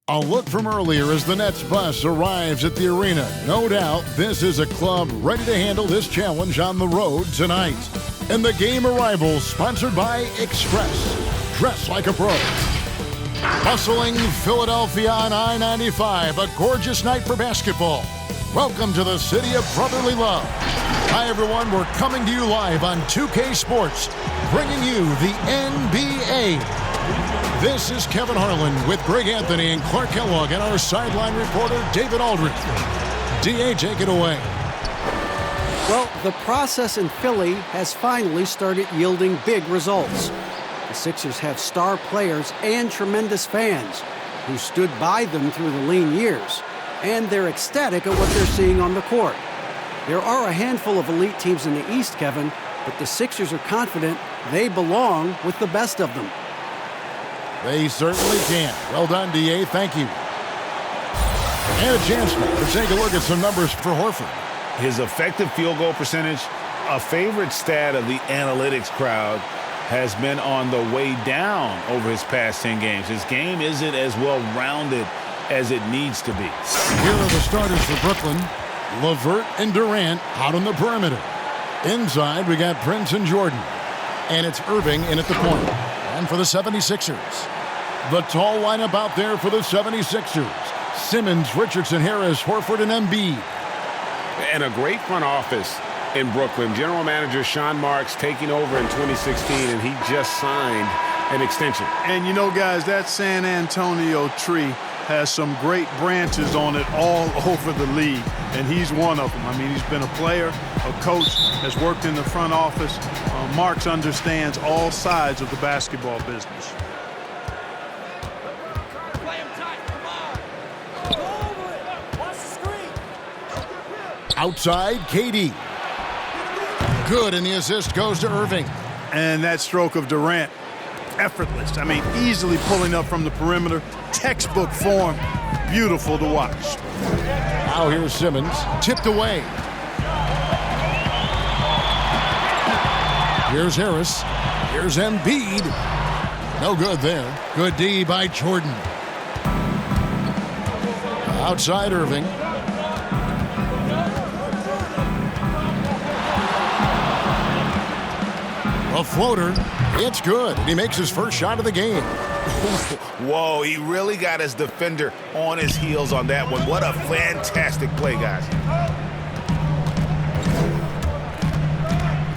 A look from earlier as the Nets bus arrives at the arena. No doubt this is a club ready to handle this challenge on the road tonight. And the game arrival sponsored by Express. Dress like a pro. Bustling Philadelphia on I-95, a gorgeous night for basketball. Welcome to the city of brotherly love. Hi everyone, we're coming to you live on 2K Sports, bringing you the NBA. This is Kevin Harlan with Greg Anthony and Clark Kellogg and our sideline reporter, David Aldridge. D.A., take it away. Well, the process in Philly has finally started yielding big results. The Sixers have star players and tremendous fans who stood by them through the lean years, and they're ecstatic at what they're seeing on the court. There are a handful of elite teams in the East, Kevin, but the Sixers are confident they belong with the best of them. They certainly can. Well done, D.A. Thank you. And a chance now to take a look at some numbers for Horford. His effective field goal percentage, a favorite stat of the analytics crowd, has been on the way down over his past 10 games. His game isn't as well-rounded as it needs to be. Here are the starters for Brooklyn. LeVert and Durant out on the perimeter. Inside, we got Prince and Jordan. And it's Irving in at the point. And for the 76ers, the tall lineup out there for the 76ers. Simmons, Richardson, Harris, Horford, and Embiid. And a great front office in Brooklyn. General manager Sean Marks taking over in 2016, and he just signed an extension. And you know, guys, that San Antonio tree has some great branches on it all over the league, and he's one of them. I mean, he's been a player, a coach, has worked in the front office. Marks understands all sides of the basketball business. Outside, KD. Good, and the assist goes to Irving. And that stroke of Durant, effortless. I mean, easily pulling up from the perimeter. Textbook form. Beautiful to watch. Now here's Simmons. Tipped away. Here's Harris. Here's Embiid. No good there. Good D by Jordan. Outside Irving. A floater. It's good. He makes his first shot of the game. Whoa, he really got his defender on his heels on that one. What a fantastic play, guys.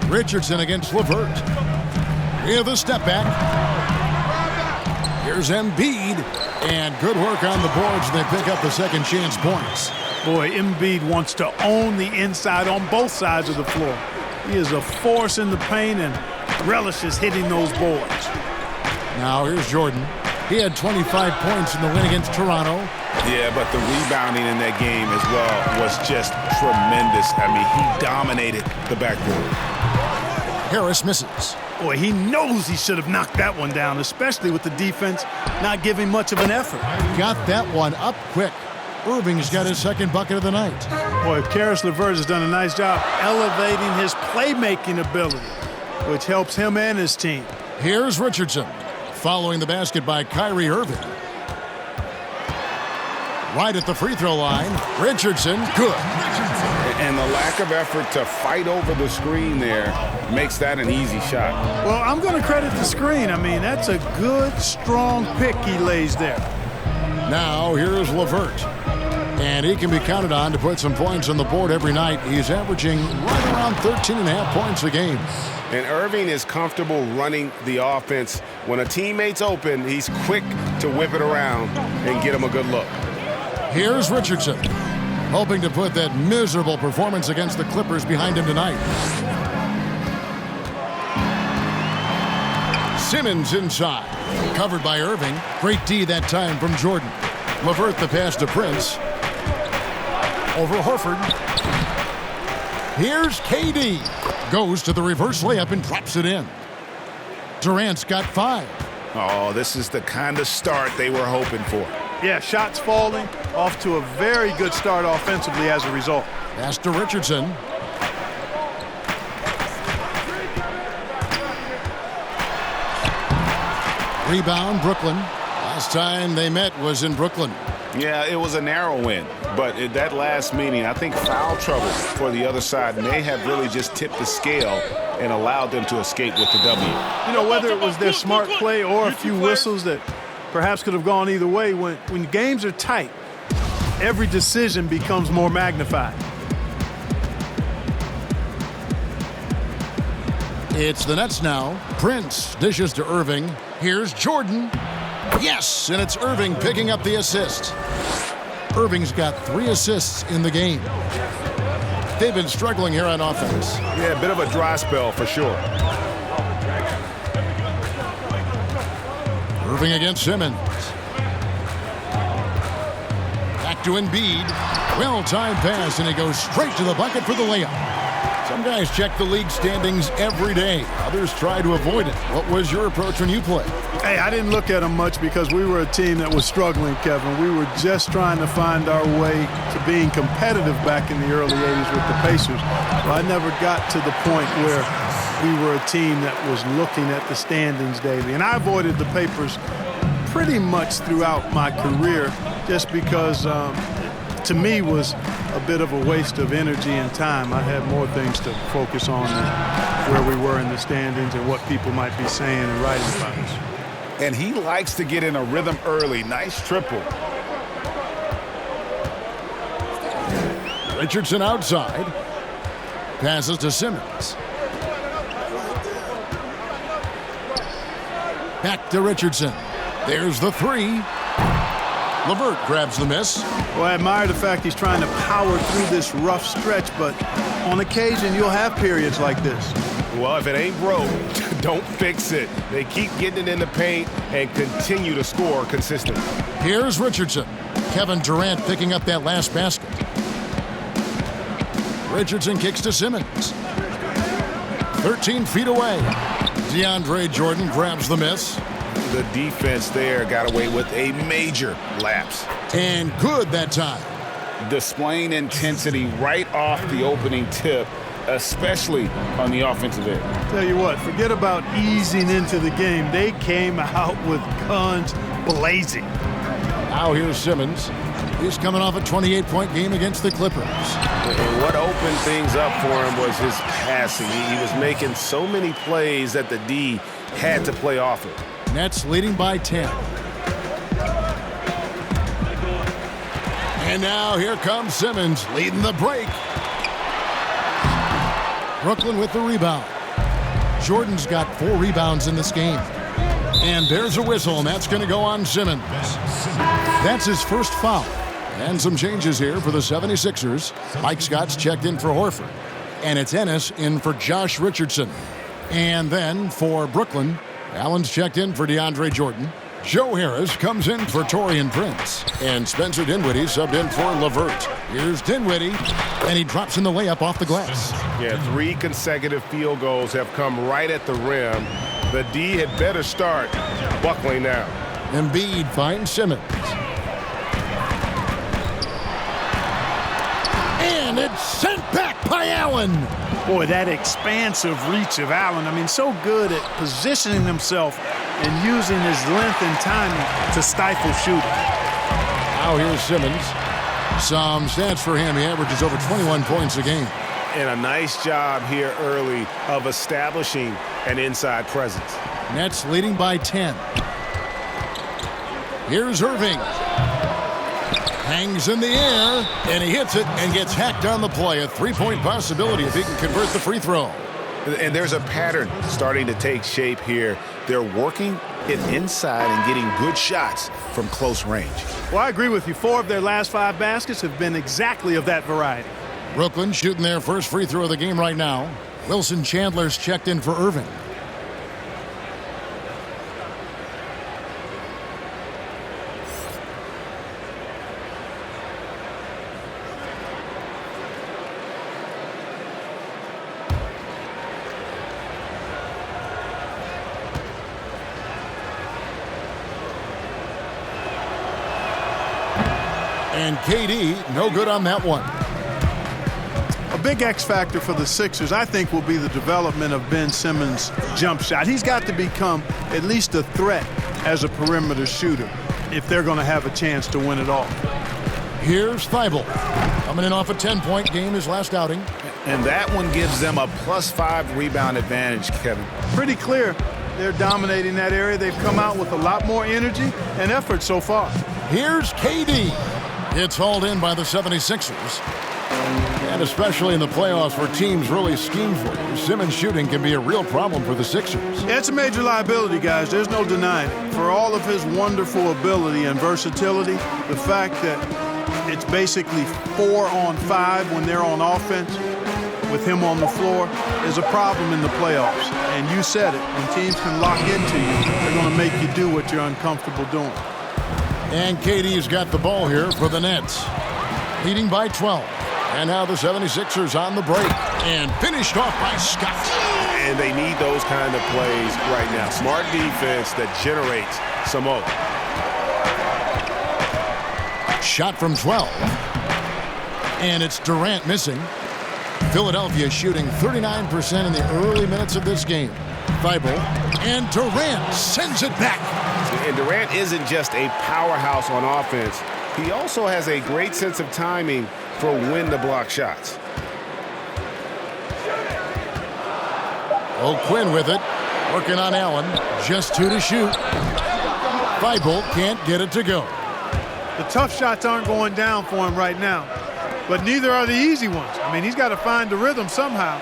Richardson against LeVert. Here's the step back. Here's Embiid. And good work on the boards. They pick up the second chance points. Boy, Embiid wants to own the inside on both sides of the floor. He is a force in the paint and relishes hitting those boards. Now here's Jordan. He had 25 points in the win against Toronto. Yeah, but the rebounding in that game as well was just tremendous. I mean, he dominated the backboard. Harris misses. Boy, he knows he should have knocked that one down, especially with the defense not giving much of an effort. Got that one up quick. Irving's got his second bucket of the night. Boy, Karis LeVert has done a nice job elevating his playmaking ability, which helps him and his team. Here's Richardson. Following the basket by Kyrie Irving. Right at the free throw line. Richardson, good. And the lack of effort to fight over the screen there makes that an easy shot. Well, I'm going to credit the screen. I mean, that's a good, strong pick he lays there. Now, here's LeVert. And he can be counted on to put some points on the board every night. He's averaging right around 13.5 points a game. And Irving is comfortable running the offense. When a teammate's open, he's quick to whip it around and get him a good look. Here's Richardson, hoping to put that miserable performance against the Clippers behind him tonight. Simmons inside, covered by Irving. Great D that time from Jordan. LeVert the pass to Prince. Over Horford. Here's KD. Goes to the reverse layup and drops it in. Durant's got 5. Oh, this is the kind of start they were hoping for. Yeah, shots falling, off to a very good start offensively as a result. Pass to Richardson. Rebound, Brooklyn. Last time they met was in Brooklyn. Yeah, it was a narrow win, but at that last meeting, I think foul trouble for the other side may have really just tipped the scale and allowed them to escape with the W. You know, whether it was their smart play or a few whistles that perhaps could have gone either way, when games are tight, every decision becomes more magnified. It's the Nets now. Prince dishes to Irving. Here's Jordan. Yes, and it's Irving picking up the assist. Irving's got 3 assists in the game. They've been struggling here on offense. Yeah, a bit of a dry spell for sure. Irving against Simmons. Back to Embiid. Well-timed pass, and he goes straight to the bucket for the layup. Some guys check the league standings every day. Others try to avoid it. What was your approach when you played? Hey, I didn't look at them much because we were a team that was struggling, Kevin. We were just trying to find our way to being competitive back in the early 80s with the Pacers. Well, I never got to the point where we were a team that was looking at the standings daily. And I avoided the papers pretty much throughout my career just because to me was a bit of a waste of energy and time. I had more things to focus on than where we were in the standings and what people might be saying and writing about us. And he likes to get in a rhythm early. Nice triple. Richardson outside. Passes to Simmons. Back to Richardson. There's the 3. LeVert grabs the miss. Well, I admire the fact he's trying to power through this rough stretch, but on occasion you'll have periods like this. Well, if it ain't broke, don't fix it. They keep getting it in the paint and continue to score consistently. Here's Richardson. Kevin Durant picking up that last basket. Richardson kicks to Simmons. 13 feet away. DeAndre Jordan grabs the miss. The defense there got away with a major lapse. And good that time. Displaying intensity right off the opening tip, especially on the offensive end. Tell you what, forget about easing into the game. They came out with guns blazing. Now here's Simmons. He's coming off a 28-point game against the Clippers. And what opened things up for him was his passing. He was making so many plays that the D had to play off it. Nets leading by 10. And now here comes Simmons leading the break. Brooklyn with the rebound. Jordan's got 4 rebounds in this game. And there's a whistle, and that's going to go on Simmons. That's his first foul. And some changes here for the 76ers. Mike Scott's checked in for Horford. And it's Ennis in for Josh Richardson. And then for Brooklyn, Allen's checked in for DeAndre Jordan. Joe Harris comes in for Taurean Prince. And Spencer Dinwiddie subbed in for LeVert. Here's Dinwiddie, and he drops in the layup off the glass. Yeah, 3 consecutive field goals have come right at the rim. The D had better start buckling now. Embiid finds Simmons. And it's sent back by Allen. Boy, that expansive reach of Allen. I mean, so good at positioning himself and using his length and timing to stifle shooting. Now here's Simmons. Some stats for him. He averages over 21 points a game. And a nice job here early of establishing an inside presence. Nets leading by 10. Here's Irving. Hangs in the air, and he hits it and gets hacked on the play. A 3-point possibility if he can convert the free throw. And there's a pattern starting to take shape here. They're working it inside and getting good shots from close range. Well, I agree with you. 4 of their last 5 baskets have been exactly of that variety. Brooklyn shooting their first free throw of the game right now. Wilson Chandler's checked in for Irving. And KD, no good on that one. A big X factor for the Sixers, I think, will be the development of Ben Simmons' jump shot. He's got to become at least a threat as a perimeter shooter if they're going to have a chance to win it all. Here's Thibault. Coming in off a 10-point game his last outing. And that one gives them a +5 rebound advantage, Kevin. Pretty clear they're dominating that area. They've come out with a lot more energy and effort so far. Here's KD. It's hauled in by the 76ers. And especially in the playoffs where teams really scheme for you, Simmons shooting can be a real problem for the Sixers. Yeah, it's a major liability, guys. There's no denying it. For all of his wonderful ability and versatility, the fact that it's basically 4 on 5 when they're on offense with him on the floor is a problem in the playoffs. And you said it, when teams can lock into you, they're going to make you do what you're uncomfortable doing. And KD's got the ball here for the Nets, leading by 12. And now the 76ers on the break and finished off by Scott. And they need those kind of plays right now. Smart defense that generates some more. Shot from 12. And it's Durant missing. Philadelphia shooting 39% in the early minutes of this game. Thibault and Durant sends it back. And Durant isn't just a powerhouse on offense. He also has a great sense of timing for when to block shots. O'Quinn with it, working on Allen, just 2 to shoot. Thibault can't get it to go. The tough shots aren't going down for him right now, but neither are the easy ones. I mean, he's got to find the rhythm somehow.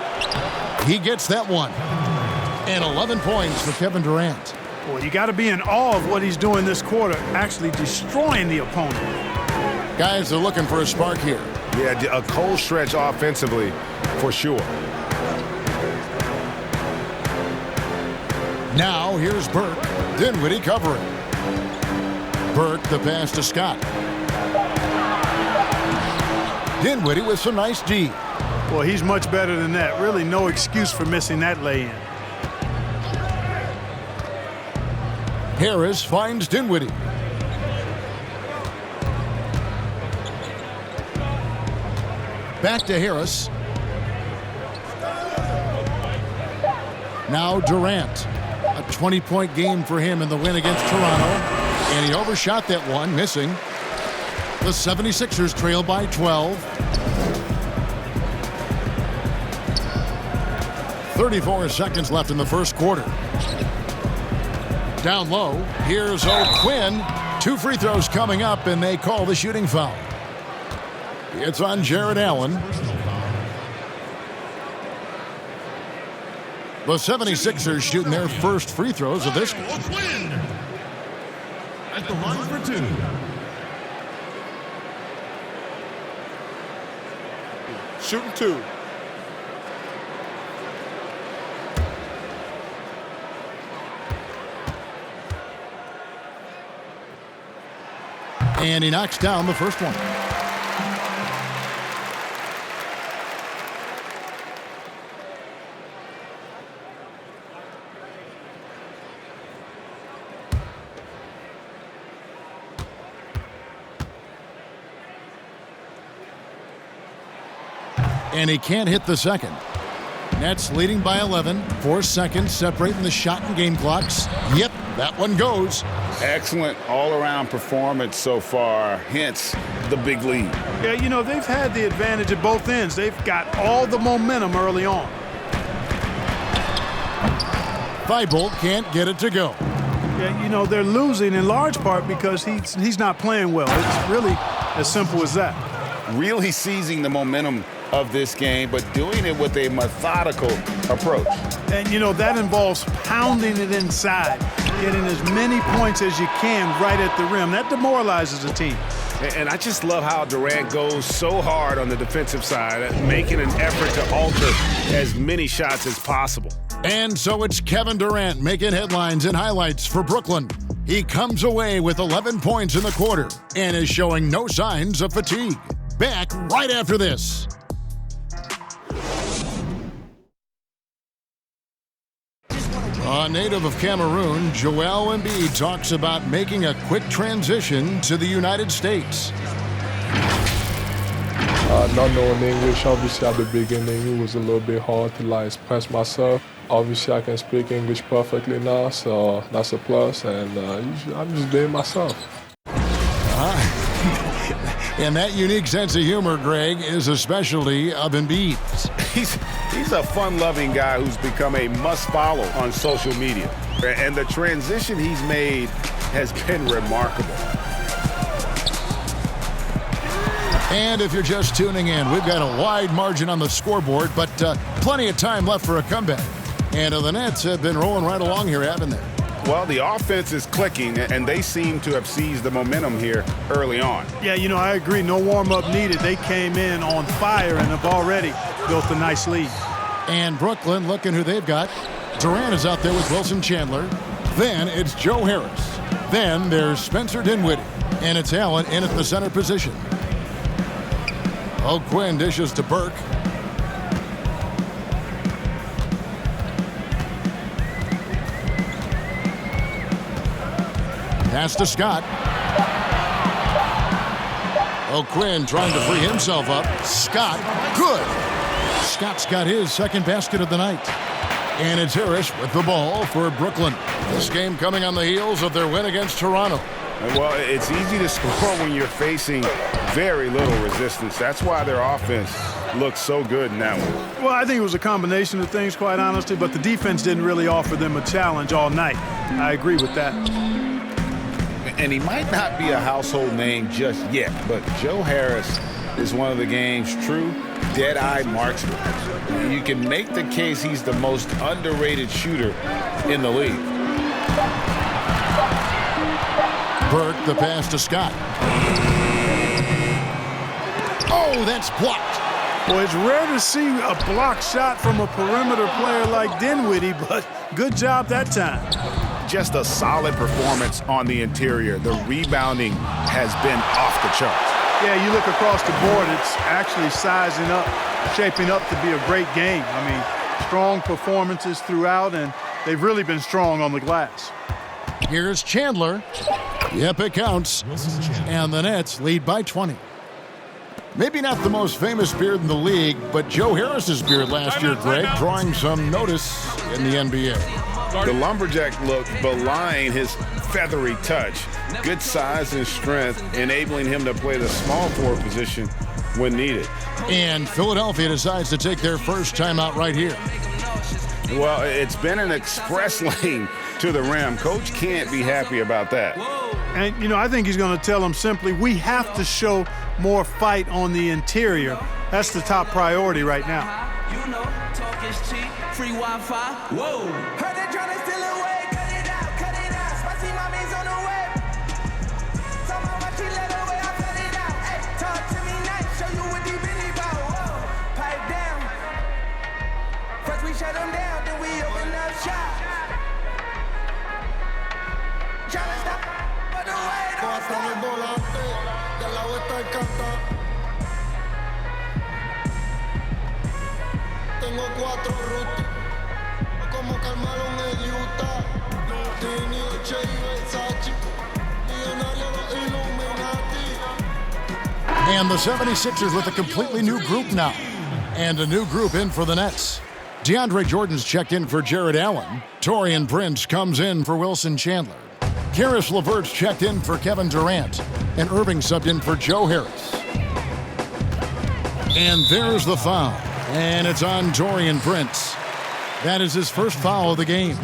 He gets that one. And 11 points for Kevin Durant. Boy, you got to be in awe of what he's doing this quarter, actually destroying the opponent. Guys are looking for a spark here. Yeah, a cold stretch offensively for sure. Now here's Burke. Dinwiddie covering. Burke the pass to Scott. Dinwiddie with some nice D. Well, he's much better than that. Really no excuse for missing that lay-in. Harris finds Dinwiddie. Back to Harris. Now Durant. A 20-point game for him in the win against Toronto. And he overshot that one, missing. The 76ers trail by 12. 34 seconds left in the first quarter. Down low, here's O'Quinn. 2 free throws coming up, and they call the shooting foul. It's on Jared Allen. The 76ers shooting their first free throws of this game. O'Quinn at the line for 2. Shooting 2. And he knocks down the first one. And he can't hit the second. Nets leading by 11. 4 seconds separating the shot and game clocks. Yep, that one goes. Excellent all-around performance so far, hence the big lead. Yeah, you know, they've had the advantage at both ends. They've got all the momentum early on. Thibault can't get it to go. Yeah, you know, they're losing in large part because he's not playing well. It's really as simple as that. Really seizing the momentum of this game, but doing it with a methodical approach. And, you know, that involves pounding it inside, getting as many points as you can right at the rim. That demoralizes a team. And I just love how Durant goes so hard on the defensive side, making an effort to alter as many shots as possible. And so it's Kevin Durant making headlines and highlights for Brooklyn. He comes away with 11 points in the quarter and is showing no signs of fatigue. Back right after this. A native of Cameroon, Joel Embiid talks about making a quick transition to the United States. Not knowing English, obviously at the beginning, it was a little bit hard to express myself. Obviously, I can speak English perfectly now, so that's a plus, and I'm just being myself. And that unique sense of humor, Greg, is a specialty of Embiid's. He's a fun-loving guy who's become a must-follow on social media. And the transition he's made has been remarkable. And if you're just tuning in, we've got a wide margin on the scoreboard, but plenty of time left for a comeback. And the Nets have been rolling right along here, haven't they? Well, the offense is clicking, and they seem to have seized the momentum here early on. Yeah, I agree. No warm-up needed. They came in on fire and have already built a nice lead. And Brooklyn, looking who they've got. Durant is out there with Wilson Chandler. Then it's Joe Harris. Then there's Spencer Dinwiddie. And it's Allen in at the center position. O'Quinn dishes to Burke. Pass to Scott. O'Quinn trying to free himself up. Scott, good. Scott's got his second basket of the night. And it's Harris with the ball for Brooklyn. This game coming on the heels of their win against Toronto. Well, it's easy to score when you're facing very little resistance. That's why their offense looks so good in that one. Well, I think it was a combination of things, quite honestly, but the defense didn't really offer them a challenge all night. I agree with that. And he might not be a household name just yet, but Joe Harris is one of the game's true dead-eye marksmen. You can make the case he's the most underrated shooter in the league. Burke, the pass to Scott. Oh, that's blocked. Well, it's rare to see a block shot from a perimeter player like Dinwiddie, but good job that time. Just a solid performance on the interior. The rebounding has been off the charts. Yeah, you look across the board, it's actually sizing up, shaping up to be a great game. I mean, strong performances throughout, and they've really been strong on the glass. Here's Chandler. Yep, it counts. And the Nets lead by 20. Maybe not the most famous beard in the league, but Joe Harris's beard last year, Greg, drawing some notice in the NBA. The lumberjack look belying his feathery touch. Good size and strength, enabling him to play the small forward position when needed. And Philadelphia decides to take their first timeout right here. Well, it's been an express lane to the rim. Coach can't be happy about that. And, I think he's going to tell them simply, we have to show more fight on the interior. That's the top priority right now. Talk is cheap, free Wi-Fi. Whoa. Heard they trying to steal away. Cut it out. Spicy mommy's on the way. Tell my wife she let away, I cut it out. Hey, talk to me nice, show you what deep in it about. Whoa, pipe down. First we shut them down, then we open up shop. Tryna stop, but the way don't stop. Tengo 4 rutas, como calmaron el Utah, Tini, Che y Versace, millonario los Illuminati. And the 76ers with a completely new group now. And a new group in for the Nets. DeAndre Jordan's checked in for Jared Allen. Taurean Prince comes in for Wilson Chandler. Karis LeVert's checked in for Kevin Durant. And Irving subbed in for Joe Harris. And there's the foul. And it's on Taurean Prince. That is his first foul of the game.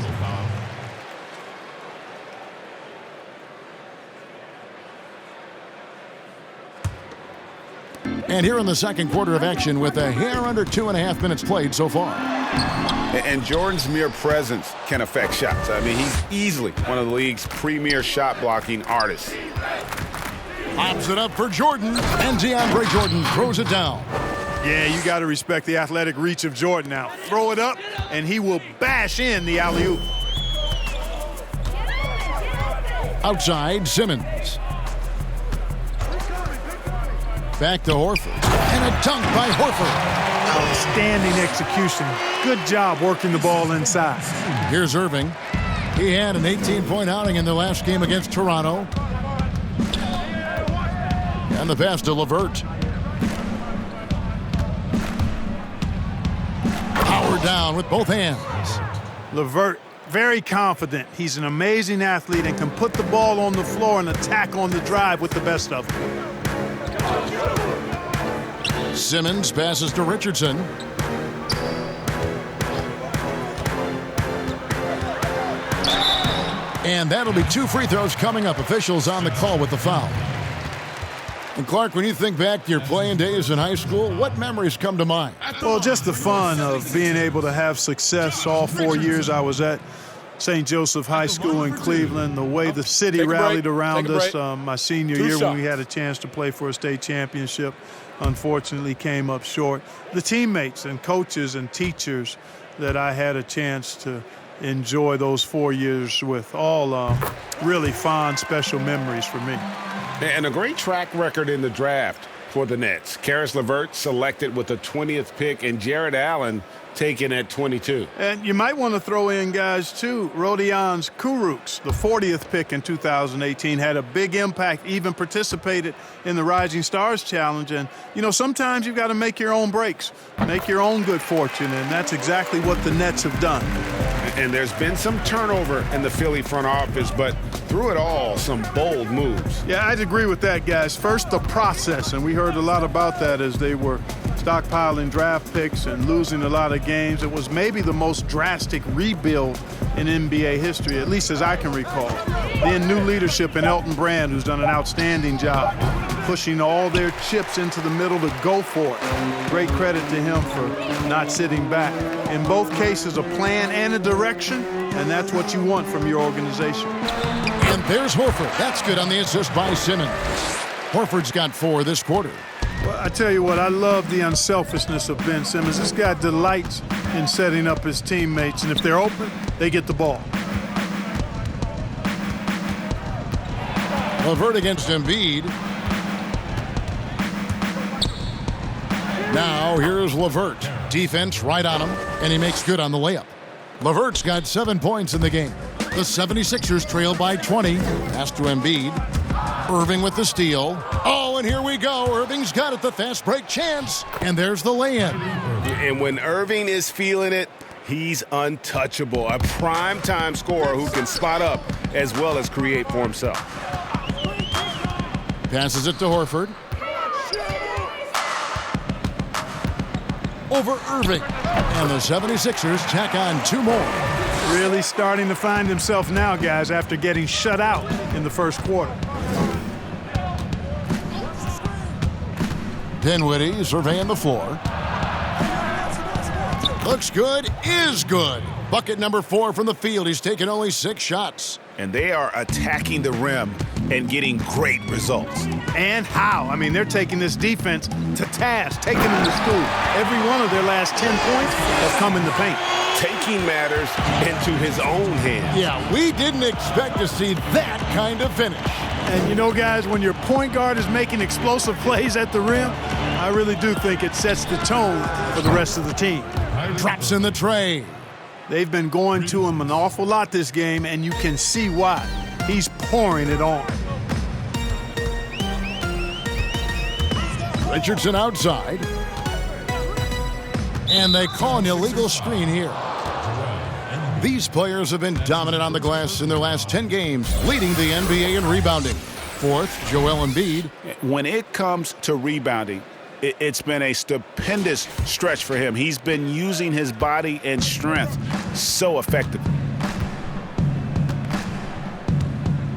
And here in the second quarter of action with a hair under 2.5 minutes played so far. And Jordan's mere presence can affect shots. I mean, he's easily one of the league's premier shot-blocking artists. Pops it up for Jordan, and DeAndre Jordan throws it down. Yeah, you got to respect the athletic reach of Jordan now. Throw it up, and he will bash in the alley-oop. Outside, Simmons. Back to Horford. And a dunk by Horford. Outstanding execution. Good job working the ball inside. Here's Irving. He had an 18-point outing in the last game against Toronto. And the pass to LeVert. Power down with both hands. LeVert, very confident. He's an amazing athlete and can put the ball on the floor and attack on the drive with the best of them. Simmons passes to Richardson. And that'll be 2 free throws coming up. Officials on the call with the foul. And Clark, when you think back to your playing days in high school, what memories come to mind? Well, just the fun of being able to have success all 4 years I was at St. Joseph High School in Cleveland, the way the city rallied around us my senior year when we had a chance to play for a state championship. Unfortunately came up short. The teammates and coaches and teachers that I had a chance to enjoy those 4 years with, all really fond, special memories for me. And a great track record in the draft for the Nets. Karis LeVert selected with the 20th pick, and Jared Allen taken at 22. And you might want to throw in, guys, too, Rodions Kurucs, the 40th pick in 2018, had a big impact, even participated in the Rising Stars Challenge. And, you know, sometimes you've got to make your own breaks, make your own good fortune, and that's exactly what the Nets have done. And there's been some turnover in the Philly front office, but through it all, some bold moves. Yeah, I'd agree with that, guys. First, the process, and we heard a lot about that as they were stockpiling draft picks and losing a lot of games. It was maybe the most drastic rebuild in NBA history, at least as I can recall. Then new leadership in Elton Brand, who's done an outstanding job pushing all their chips into the middle to go for it. Great credit to him for not sitting back. In both cases, a plan and a direction, and that's what you want from your organization. And there's Horford. That's good on the assist by Simmons. Horford's got 4 this quarter. Well, I tell you what, I love the unselfishness of Ben Simmons. This guy delights in setting up his teammates, and if they're open, they get the ball. LeVert against Embiid. Now here's LeVert. Defense right on him, and he makes good on the layup. LeVert's got 7 points in the game. The 76ers trail by 20. Pass to Embiid. Irving with the steal. Oh, and here we go. Irving's got it, the fast break chance. And there's the lay-in. And when Irving is feeling it, he's untouchable. A prime-time scorer who can spot up as well as create for himself. Passes it to Horford. Over Irving. And the 76ers tack on 2 more. Really starting to find himself now, guys, after getting shut out in the first quarter. Dinwiddie surveying the floor. Looks good, is good. Bucket number 4 from the field. He's taken only 6 shots. And they are attacking the rim and getting great results. And how? I mean, they're taking this defense to task, taking them to school. Every one of their last 10 points have come in the paint. Taking matters into his own hands. Yeah, we didn't expect to see that kind of finish. And you know, guys, when your point guard is making explosive plays at the rim, I really do think it sets the tone for the rest of the team. Drops in the tray. They've been going to him an awful lot this game, and you can see why. He's pouring it on. Richardson outside. And they call an illegal screen here. These players have been dominant on the glass in their last 10 games, leading the NBA in rebounding. 4th, Joel Embiid. When it comes to rebounding, it's been a stupendous stretch for him. He's been using his body and strength so effectively.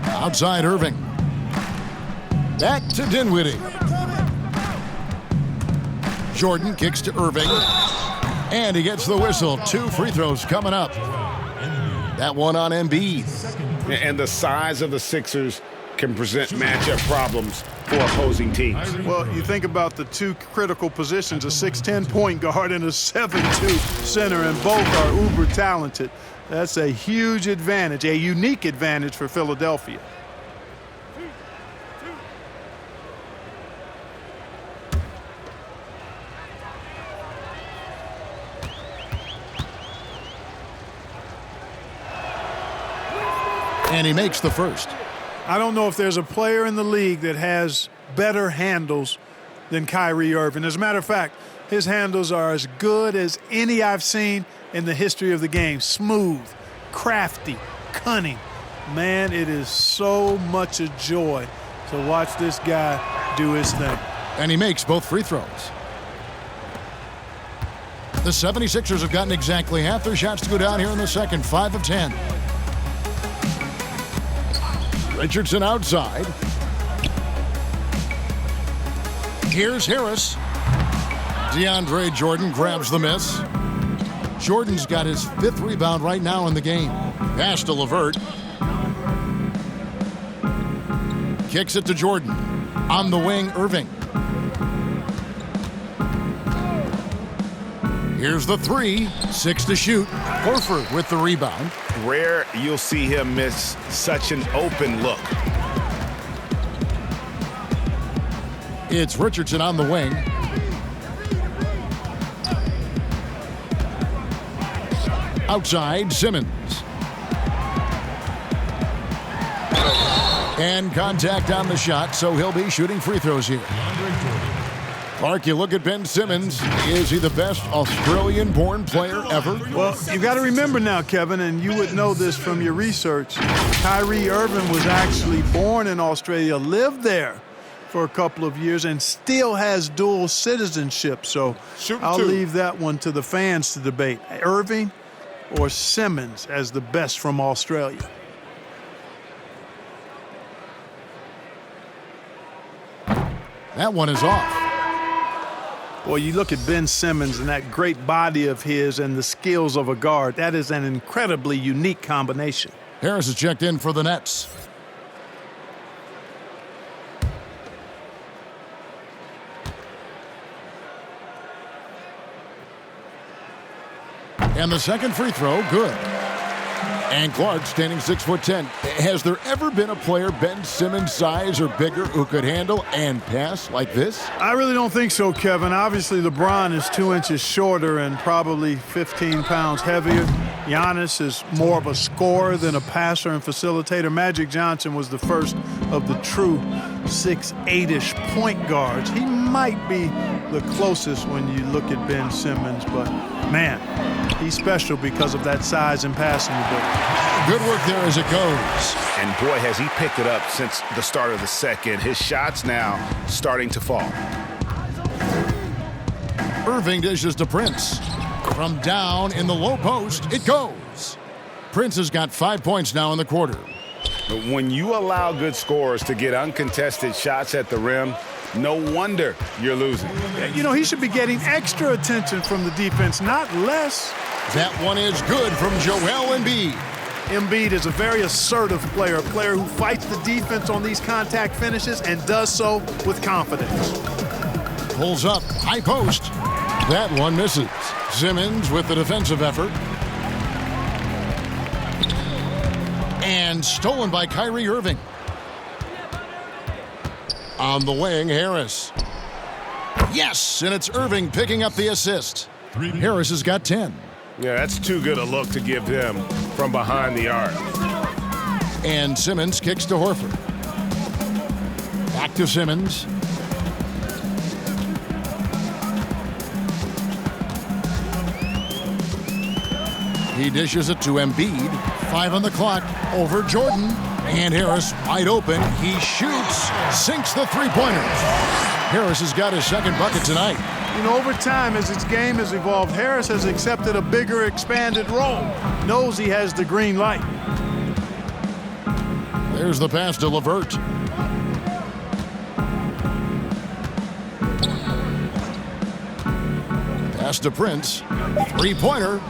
Outside Irving. Back to Dinwiddie. Jordan kicks to Irving. And he gets the whistle. 2 free throws coming up. That one on Embiid. And the size of the Sixers can present matchup problems for opposing teams. Well, you think about the 2 critical positions, a 6'10 point guard and a 7'2 center, and both are uber talented. That's a huge advantage, a unique advantage for Philadelphia. And he makes the first. I don't know if there's a player in the league that has better handles than Kyrie Irving. As a matter of fact, His handles are as good as any I've seen in the history of the game. Smooth, crafty, cunning. Man, it is so much a joy to watch this guy do his thing. And he makes both free throws. The 76ers have gotten exactly half their shots to go down here in the second, 5 of 10. Richardson outside. Here's Harris. DeAndre Jordan grabs the miss. Jordan's got his 5th rebound right now in the game. Pass to LeVert. Kicks it to Jordan. On the wing, Irving. Here's the 3. 6 to shoot. Horford with the rebound. Rare you'll see him miss such an open look. It's Richardson on the wing. Outside, Simmons. And contact on the shot, so he'll be shooting free throws here. Clark, you look at Ben Simmons. Is he the best Australian-born player ever? Well, you got to remember now, Kevin, and you would know this from your research, Kyrie Irving was actually born in Australia, lived there for a couple of years, and still has dual citizenship. So I'll leave that one to the fans to debate. Irving or Simmons as the best from Australia? That one is off. Well, you look at Ben Simmons and that great body of his and the skills of a guard. That is an incredibly unique combination. Harris is checked in for the Nets. And the second free throw, good. And Clark standing 6'10". Has there ever been a player Ben Simmons' size or bigger who could handle and pass like this? I really don't think so, Kevin. Obviously, LeBron is 2 inches shorter and probably 15 pounds heavier. Giannis is more of a scorer than a passer and facilitator. Magic Johnson was the first of the true 6'8"-ish point guards. He might be the closest when you look at Ben Simmons, but man, he's special because of that size and passing ability. Good work there as it goes. And boy, has he picked it up since the start of the second. His shots now starting to fall. Irving dishes to Prince. From down in the low post, it goes. Prince has got 5 points now in the quarter. But when you allow good scorers to get uncontested shots at the rim, no wonder you're losing. You know, he should be getting extra attention from the defense, not less. That one is good from Joel Embiid. Embiid is a very assertive player, a player who fights the defense on these contact finishes and does so with confidence. Pulls up, high post. That one misses. Simmons with the defensive effort. And stolen by Kyrie Irving. On the wing, Harris. Yes, and it's Irving picking up the assist. Harris has got 10. Yeah, that's too good a look to give them from behind the arc. And Simmons kicks to Horford. Back to Simmons. He dishes it to Embiid. 5 on the clock. Over Jordan. And Harris wide open. He shoots. Sinks the three-pointer. Harris has got his second bucket tonight. You know, over time, as its game has evolved, Harris has accepted a bigger, expanded role. Knows he has the green light. There's the pass to LeVert. Pass to Prince. Three-pointer.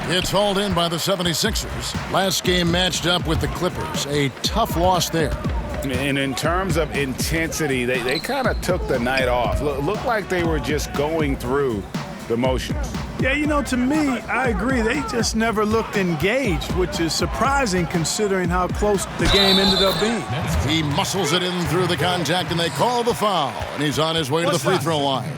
It's hauled in by the 76ers. Last game matched up with the Clippers. A tough loss there. And in terms of intensity, they kind of took the night off. Looked like they were just going through the motions. Yeah, you know, to me, I agree. They just never looked engaged, which is surprising considering how close the game ended up being. He muscles it in through the contact, and they call the foul. And he's on his way to the free throw line.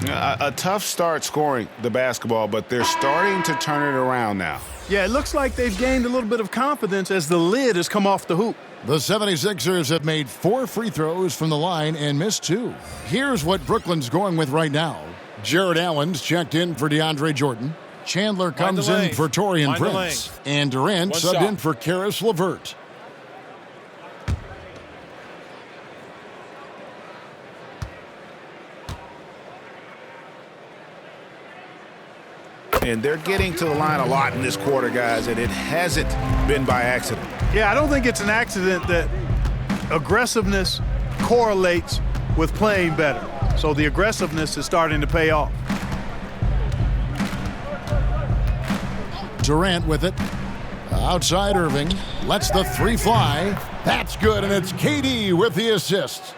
A tough start scoring the basketball, but they're starting to turn it around now. Yeah, it looks like they've gained a little bit of confidence as the lid has come off the hoop. The 76ers have made 4 free throws from the line and missed 2. Here's what Brooklyn's going with right now. Jared Allen's checked in for DeAndre Jordan. Chandler comes in for Taurean Prince. And Durant subbed in for Karis LeVert. And they're getting to the line a lot in this quarter, guys, and it hasn't been by accident. Yeah, I don't think it's an accident that aggressiveness correlates with playing better. So the aggressiveness is starting to pay off. Durant with it. Outside Irving. Lets the three fly. That's good, and it's KD with the assist.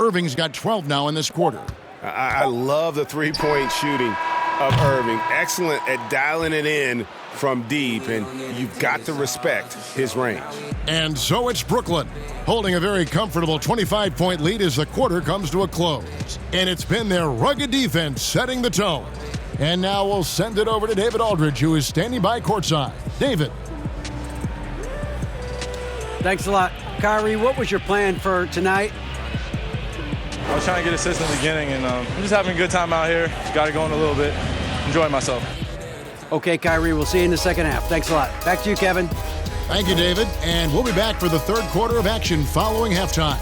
Irving's got 12 now in this quarter. I love the three-point shooting of Irving. Excellent at dialing it in from deep, and you've got to respect his range. And so it's Brooklyn, holding a very comfortable 25-point lead as the quarter comes to a close. And it's been their rugged defense setting the tone. And now we'll send it over to David Aldridge, who is standing by courtside. David. Thanks a lot. Kyrie, what was your plan for tonight? I was trying to get assists in the beginning, and I'm just having a good time out here. Got it going a little bit. Enjoying myself. Okay, Kyrie, we'll see you in the second half. Thanks a lot. Back to you, Kevin. Thank you, David. And we'll be back for the third quarter of action following halftime.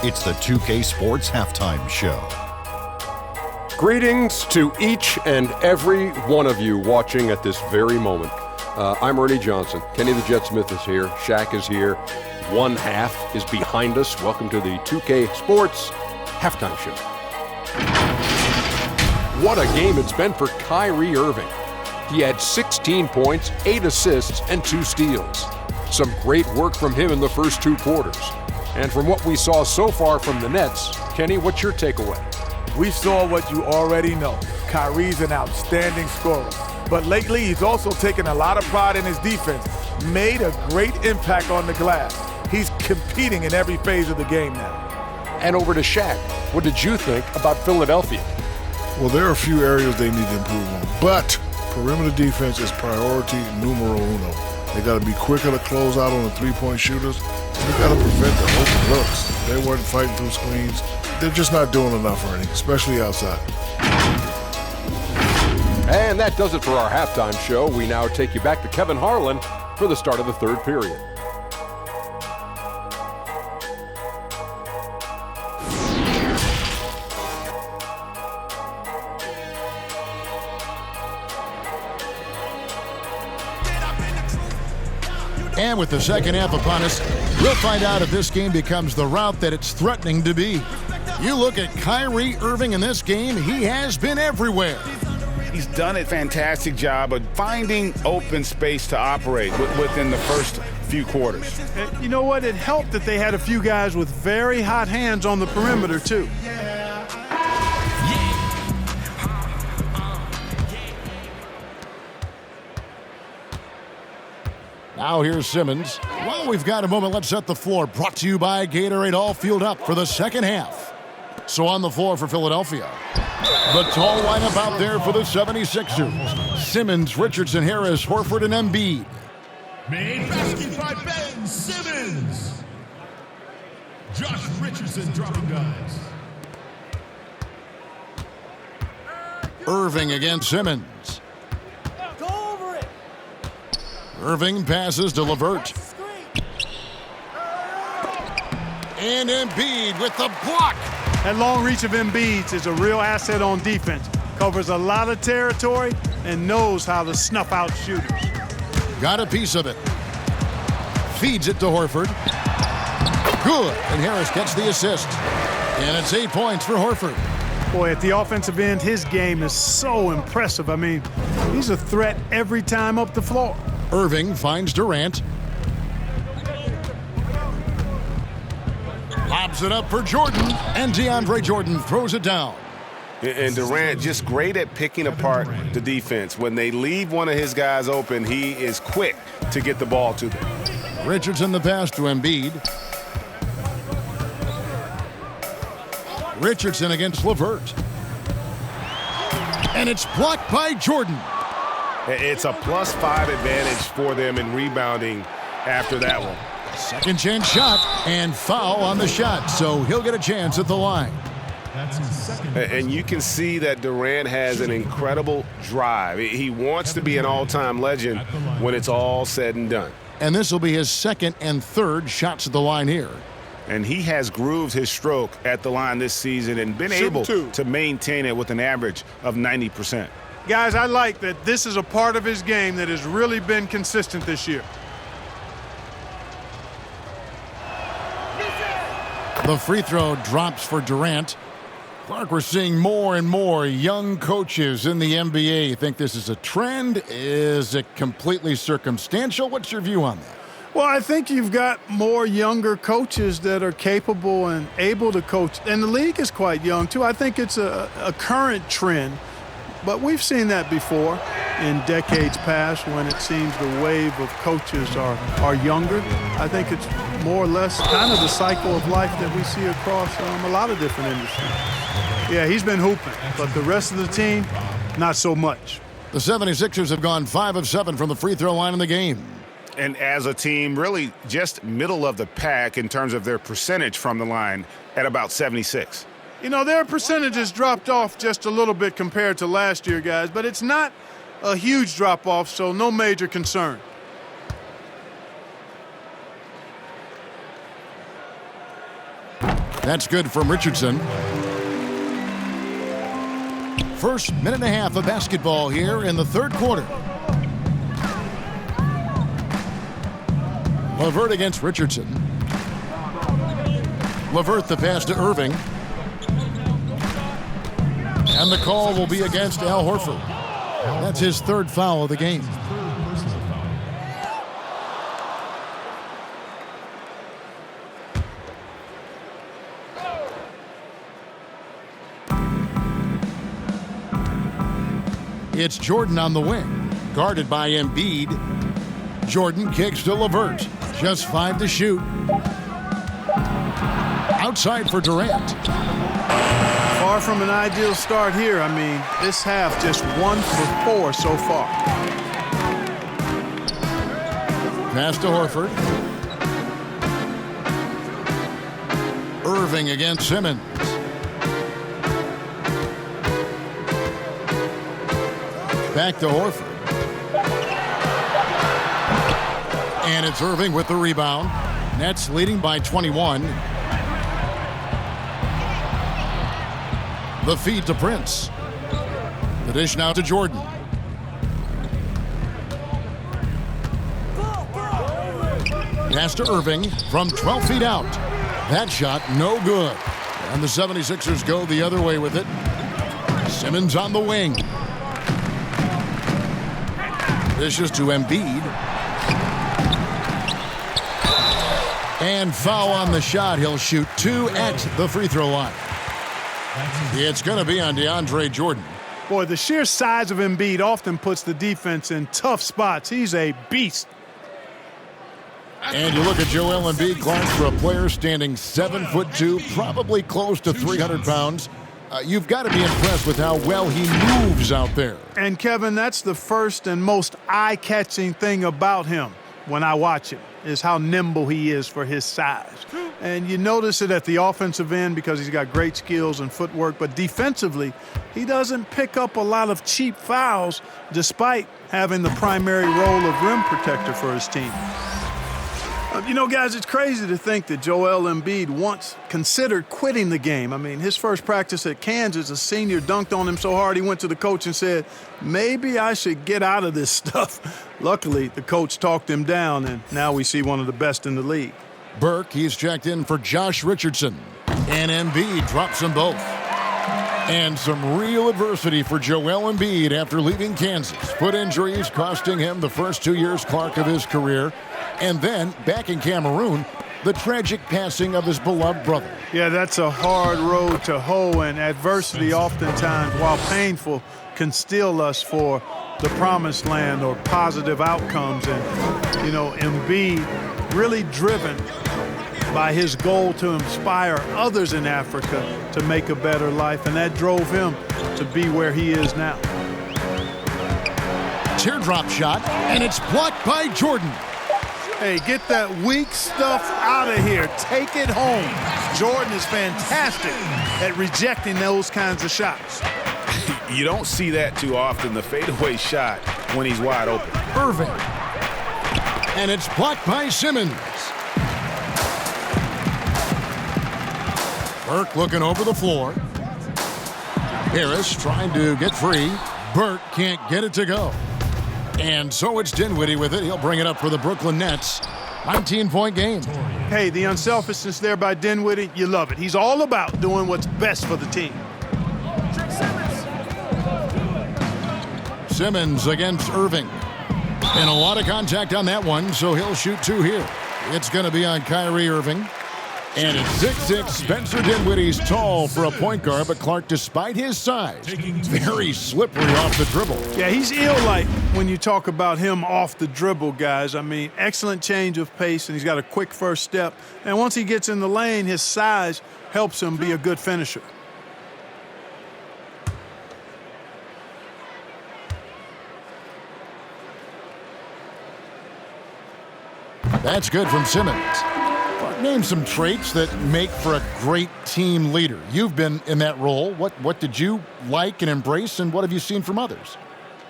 It's the 2K Sports Halftime Show. Greetings to each and every one of you watching at this very moment. I'm Ernie Johnson. Kenny the Jet Smith is here. Shaq is here. One half is behind us. Welcome to the 2K Sports Halftime Show. What a game it's been for Kyrie Irving. He had 16 points, 8 assists, and 2 steals. Some great work from him in the first 2 quarters. And from what we saw so far from the Nets, Kenny, what's your takeaway? We saw what you already know. Kyrie's an outstanding scorer. But lately, he's also taken a lot of pride in his defense. Made a great impact on the glass. He's competing in every phase of the game now. And over to Shaq. What did you think about Philadelphia? Well, there are a few areas they need to improve on. But perimeter defense is priority numero uno. They got to be quicker to close out on the three-point shooters. They got to prevent the open looks. They weren't fighting through screens. They're just not doing enough, Ernie, especially outside. And that does it for our halftime show. We now take you back to Kevin Harlan for the start of the third period. And with the second half upon us, we'll find out if this game becomes the route that it's threatening to be. You look at Kyrie Irving in this game, he has been everywhere. He's done a fantastic job of finding open space to operate within the first few quarters. You know what? It helped that they had a few guys with very hot hands on the perimeter, too. Now here's Simmons. While we've got a moment, let's set the floor. Brought to you by Gatorade, all fueled up for the second half. So on the floor for Philadelphia, the tall lineup out there for the 76ers. Simmons, Richardson, Harris, Horford, and Embiid. Made basket by Ben Simmons. Josh Richardson dropping guys. Irving against Simmons. Irving passes to LeVert. And Embiid with the block. That long reach of Embiid is a real asset on defense. Covers a lot of territory and knows how to snuff out shooters. Got a piece of it. Feeds it to Horford. Good. And Harris gets the assist. And it's 8 points for Horford. Boy, at the offensive end, his game is so impressive. I mean, he's a threat every time up the floor. Irving finds Durant. Lobs it up for Jordan, and DeAndre Jordan throws it down. And Durant just great at picking apart the defense. When they leave one of his guys open, he is quick to get the ball to them. Richardson the pass to Embiid. Richardson against LeVert. And it's blocked by Jordan. It's a +5 advantage for them in rebounding after that one. Second chance shot and foul on the shot, so he'll get a chance at the line. That's his second. And you can see that Durant has an incredible drive. He wants to be an all-time legend when it's all said and done. And this will be his second and third shots at the line here. And he has grooved his stroke at the line this season and been able to maintain it with an average of 90%. Guys, I like that this is a part of his game that has really been consistent this year. The free throw drops for Durant. Clark, we're seeing more and more young coaches in the NBA. You think this is a trend? Is it completely circumstantial? What's your view on that? Well, I think you've got more younger coaches that are capable and able to coach. And the league is quite young, too. I think it's a current trend. But we've seen that before in decades past when it seems the wave of coaches are younger. I think it's more or less kind of the cycle of life that we see across a lot of different industries. Yeah, he's been hooping, but the rest of the team, not so much. The 76ers have gone 5 of 7 from the free throw line in the game. And as a team, really just middle of the pack in terms of their percentage from the line at about 76. You know, their percentages dropped off just a little bit compared to last year, guys, but it's not a huge drop-off, so no major concern. That's good from Richardson. First minute and a half of basketball here in the third quarter. LeVert against Richardson. LeVert the pass to Irving. And the call will be against Al Horford. That's his third foul of the game. It's Jordan on the wing, guarded by Embiid. Jordan kicks to LeVert. Just 5 to shoot. Outside for Durant. Far from an ideal start here. I mean, this half just 1 for 4 so far. Pass to Horford. Irving against Simmons. Back to Horford. And it's Irving with the rebound. Nets leading by 21. The feed to Prince. The dish now to Jordan. Pass to Irving from 12 feet out. That shot no good. And the 76ers go the other way with it. Simmons on the wing. Dishes to Embiid. And foul on the shot. He'll shoot 2 at the free throw line. It's going to be on DeAndre Jordan. Boy, the sheer size of Embiid often puts the defense in tough spots. He's a beast. And you look at Joel Embiid, Clark, for a player standing 7'2", probably close to 300 pounds. You've got to be impressed with how well he moves out there. And, Kevin, that's the first and most eye-catching thing about him when I watch him, is how nimble he is for his size. And you notice it at the offensive end because he's got great skills and footwork, but defensively, he doesn't pick up a lot of cheap fouls despite having the primary role of rim protector for his team. You know, guys, it's crazy to think that Joel Embiid once considered quitting the game. I mean, his first practice at Kansas, a senior dunked on him so hard he went to the coach and said, maybe I should get out of this stuff. Luckily, the coach talked him down, and now we see one of the best in the league. Burke, he's checked in for Josh Richardson. And Embiid drops them both. And some real adversity for Joel Embiid after leaving Kansas. Foot injuries costing him the first 2 years, Clark, of his career. And then, back in Cameroon, the tragic passing of his beloved brother. Yeah, that's a hard road to hoe, and adversity oftentimes, while painful, can steel us for the promised land or positive outcomes. And, you know, Embiid really driven by his goal to inspire others in Africa to make a better life, and that drove him to be where he is now. Teardrop shot, and it's blocked by Jordan. Hey, get that weak stuff out of here. Take it home. Jordan is fantastic. at rejecting those kinds of shots. You don't see that too often, the fadeaway shot when he's wide open. Irving. And it's blocked by Simmons. Burke looking over the floor. Harris trying to get free. Burke can't get it to go. And so it's Dinwiddie with it. He'll bring it up for the Brooklyn Nets. 19-point game. Hey, the unselfishness there by Dinwiddie, you love it. He's all about doing what's best for the team. Simmons against Irving. And a lot of contact on that one, so he'll shoot 2 here. It's going to be on Kyrie Irving. And at 6'6", Spencer Dinwiddie's tall for a point guard, but Clark, despite his size, very slippery off the dribble. Yeah, he's ill-like when you talk about him off the dribble, guys. I mean, excellent change of pace, and he's got a quick first step. And once he gets in the lane, his size helps him be a good finisher. That's good from Simmons. Name some traits that make for a great team leader. You've been in that role. What did you like and embrace, and what have you seen from others?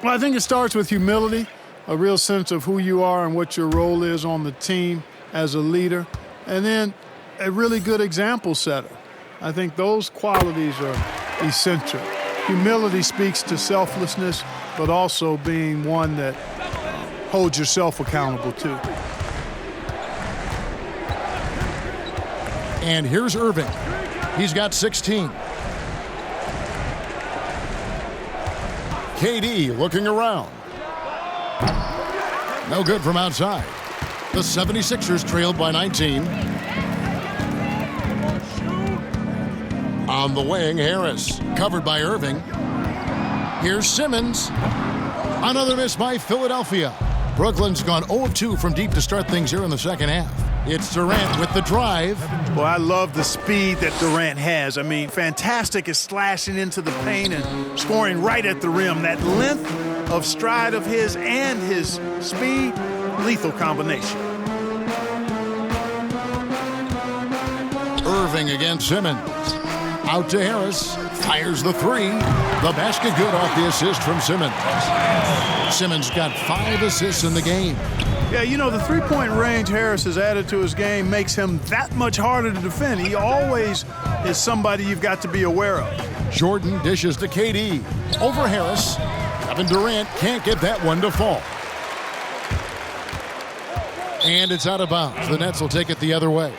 Well, I think it starts with humility, a real sense of who you are and what your role is on the team as a leader, and then a really good example setter. I think those qualities are essential. Humility speaks to selflessness, but also being one that holds yourself accountable too. And here's Irving. He's got 16. KD looking around. No good from outside. The 76ers trailed by 19. On the wing, Harris. Covered by Irving. Here's Simmons. Another miss by Philadelphia. Brooklyn's gone 0 of 2 from deep to start things here in the second half. It's Durant with the drive. Well, I love the speed that Durant has. I mean, fantastic at slashing into the paint and scoring right at the rim. That length of stride of his and his speed, lethal combination. Irving against Simmons. Out to Harris. Fires the 3. The basket good off the assist from Simmons. Simmons got 5 assists in the game. Yeah, you know, the three-point range Harris has added to his game makes him that much harder to defend. He always is somebody you've got to be aware of. Jordan dishes to KD. Over Harris. Kevin Durant can't get that one to fall. And it's out of bounds. The Nets will take it the other way.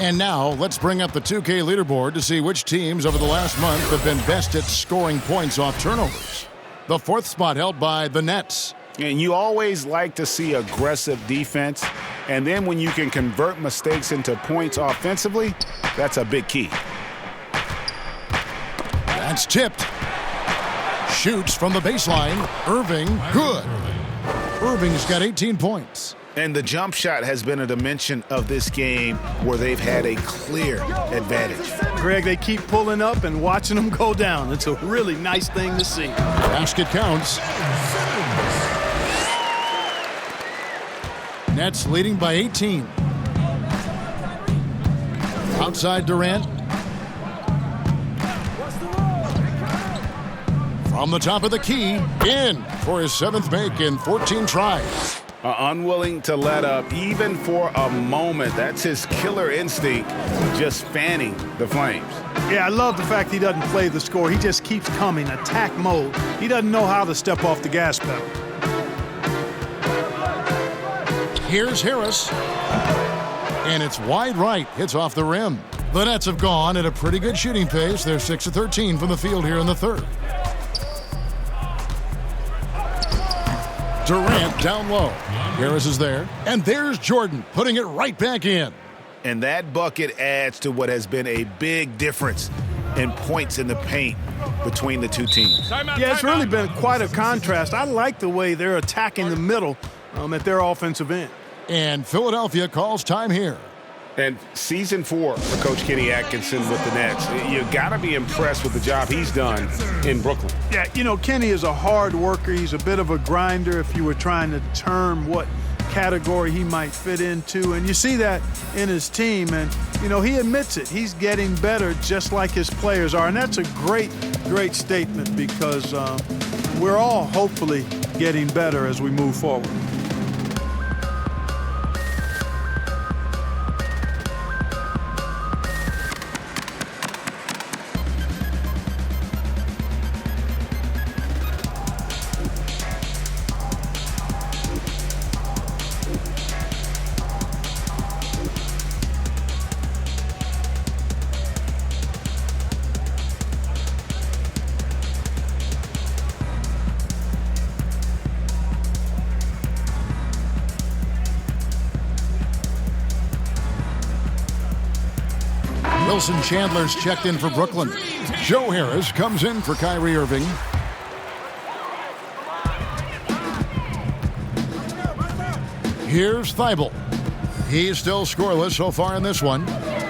And now, let's bring up the 2K leaderboard to see which teams over the last month have been best at scoring points off turnovers. The 4th spot held by the Nets. And you always like to see aggressive defense. And then when you can convert mistakes into points offensively, that's a big key. That's tipped. Shoots from the baseline. Irving, good. Irving's got 18 points. And the jump shot has been a dimension of this game where they've had a clear advantage. Greg, they keep pulling up and watching them go down. It's a really nice thing to see. Basket counts. Nets leading by 18. Outside Durant. From the top of the key, in for his 7th make in 14 tries. Unwilling to let up even for a moment. That's his killer instinct, just fanning the flames. Yeah, I love the fact he doesn't play the score. He just keeps coming, attack mode. He doesn't know how to step off the gas pedal. Here's Harris. And it's wide right. Hits off the rim. The Nets have gone at a pretty good shooting pace. They're 6 of 13 from the field here in the 3rd. Durant down low. Harris is there. And there's Jordan putting it right back in. And that bucket adds to what has been a big difference in points in the paint between the two teams. Yeah, it's really been quite a contrast. I like the way they're attacking the middle at their offensive end. And Philadelphia calls time here. And season 4 for Coach Kenny Atkinson with the Nets. You got to be impressed with the job he's done in Brooklyn. Yeah, you know, Kenny is a hard worker. He's a bit of a grinder if you were trying to term what category he might fit into. And you see that in his team. And you know, he admits it. He's getting better just like his players are. And that's a great, great statement because we're all hopefully getting better as we move forward. Wilson Chandler's checked in for Brooklyn. Joe Harris comes in for Kyrie Irving. Here's Thibault. He's still scoreless so far in this one.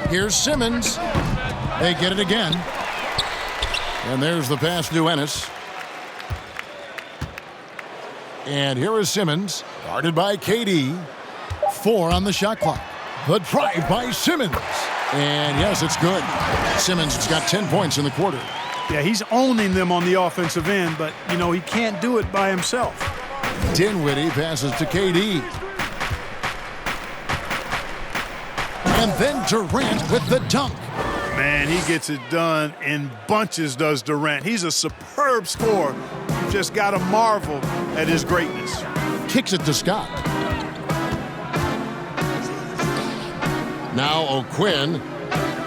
Here's Simmons. They get it again. And there's the pass to Ennis. And here is Simmons, guarded by KD. 4 on the shot clock. The drive by Simmons. And yes, it's good. Simmons has got 10 points in the quarter. Yeah, he's owning them on the offensive end, but, you know, he can't do it by himself. Dinwiddie passes to KD. And then Durant with the dunk. Man, he gets it done in bunches, does Durant. He's a superb scorer. You just got to marvel at his greatness. Kicks it to Scott. Now O'Quinn.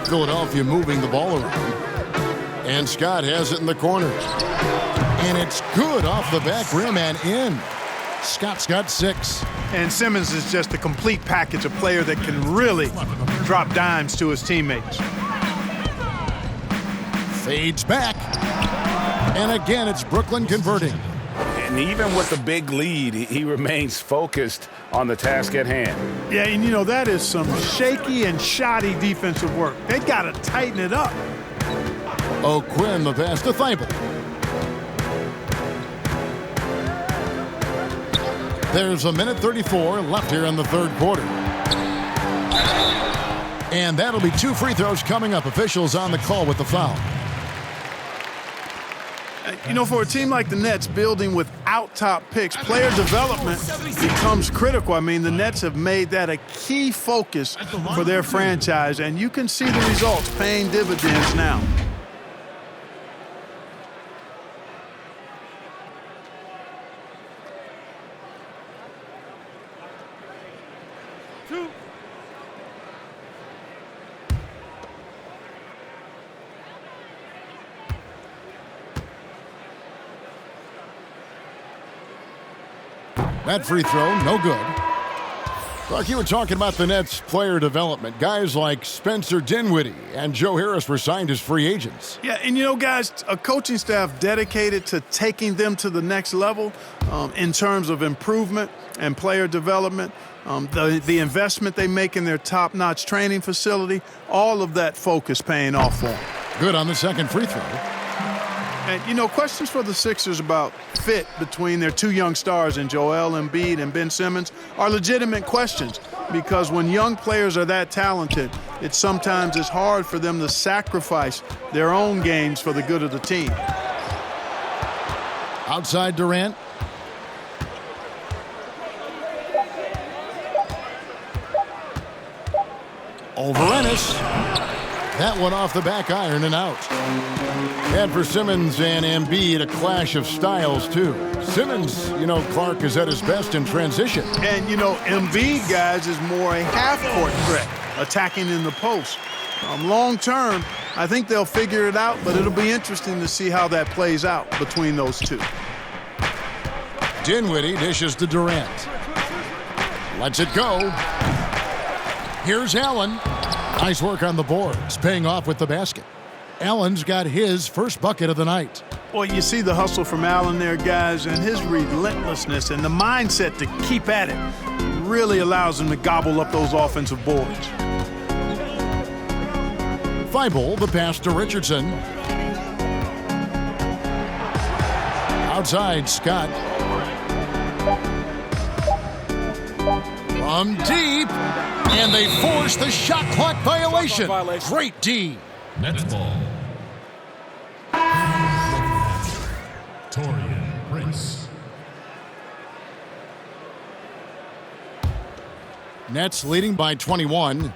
Philadelphia moving the ball around. And Scott has it in the corner. And it's good off the back rim and in. Scott's got 6. And Simmons is just a complete package, a player that can really drop dimes to his teammates. Fades back. And again, it's Brooklyn converting. And even with the big lead, he remains focused on the task at hand. Yeah, and you know, that is some shaky and shoddy defensive work. They got to tighten it up. O'Quinn, the pass to Thibault. There's 1:34 left here in the third quarter. And that'll be 2 free throws coming up. Officials on the call with the foul. You know, for a team like the Nets building without top picks, player development becomes critical. I mean, the Nets have made that a key focus for their franchise, and you can see the results paying dividends now. That free throw, no good. Like you were talking about the Nets player development. Guys like Spencer Dinwiddie and Joe Harris were signed as free agents. Yeah, and you know, guys, a coaching staff dedicated to taking them to the next level in terms of improvement and player development, the investment they make in their top-notch training facility, all of that focus paying off for them. Good on the second free throw. And, you know, questions for the Sixers about fit between their 2 young stars in Joel Embiid and Ben Simmons are legitimate questions because when young players are that talented, it sometimes is hard for them to sacrifice their own games for the good of the team. Outside Durant. Over Ennis. That one off the back iron and out. And for Simmons and Embiid, a clash of styles, too. Simmons, you know, Clark is at his best in transition. And, you know, Embiid, guys, is more a half-court threat, attacking in the post. Long term, I think they'll figure it out, but it'll be interesting to see how that plays out between those two. Dinwiddie dishes to Durant. Lets it go. Here's Allen. Nice work on the boards, paying off with the basket. Allen's got his first bucket of the night. Well, you see the hustle from Allen there, guys, and his relentlessness and the mindset to keep at it really allows him to gobble up those offensive boards. Thibault, the pass to Richardson. Outside, Scott. From deep, and they force the shot clock violation. Great D. Nets ball. Torian Prince. Nets leading by 21.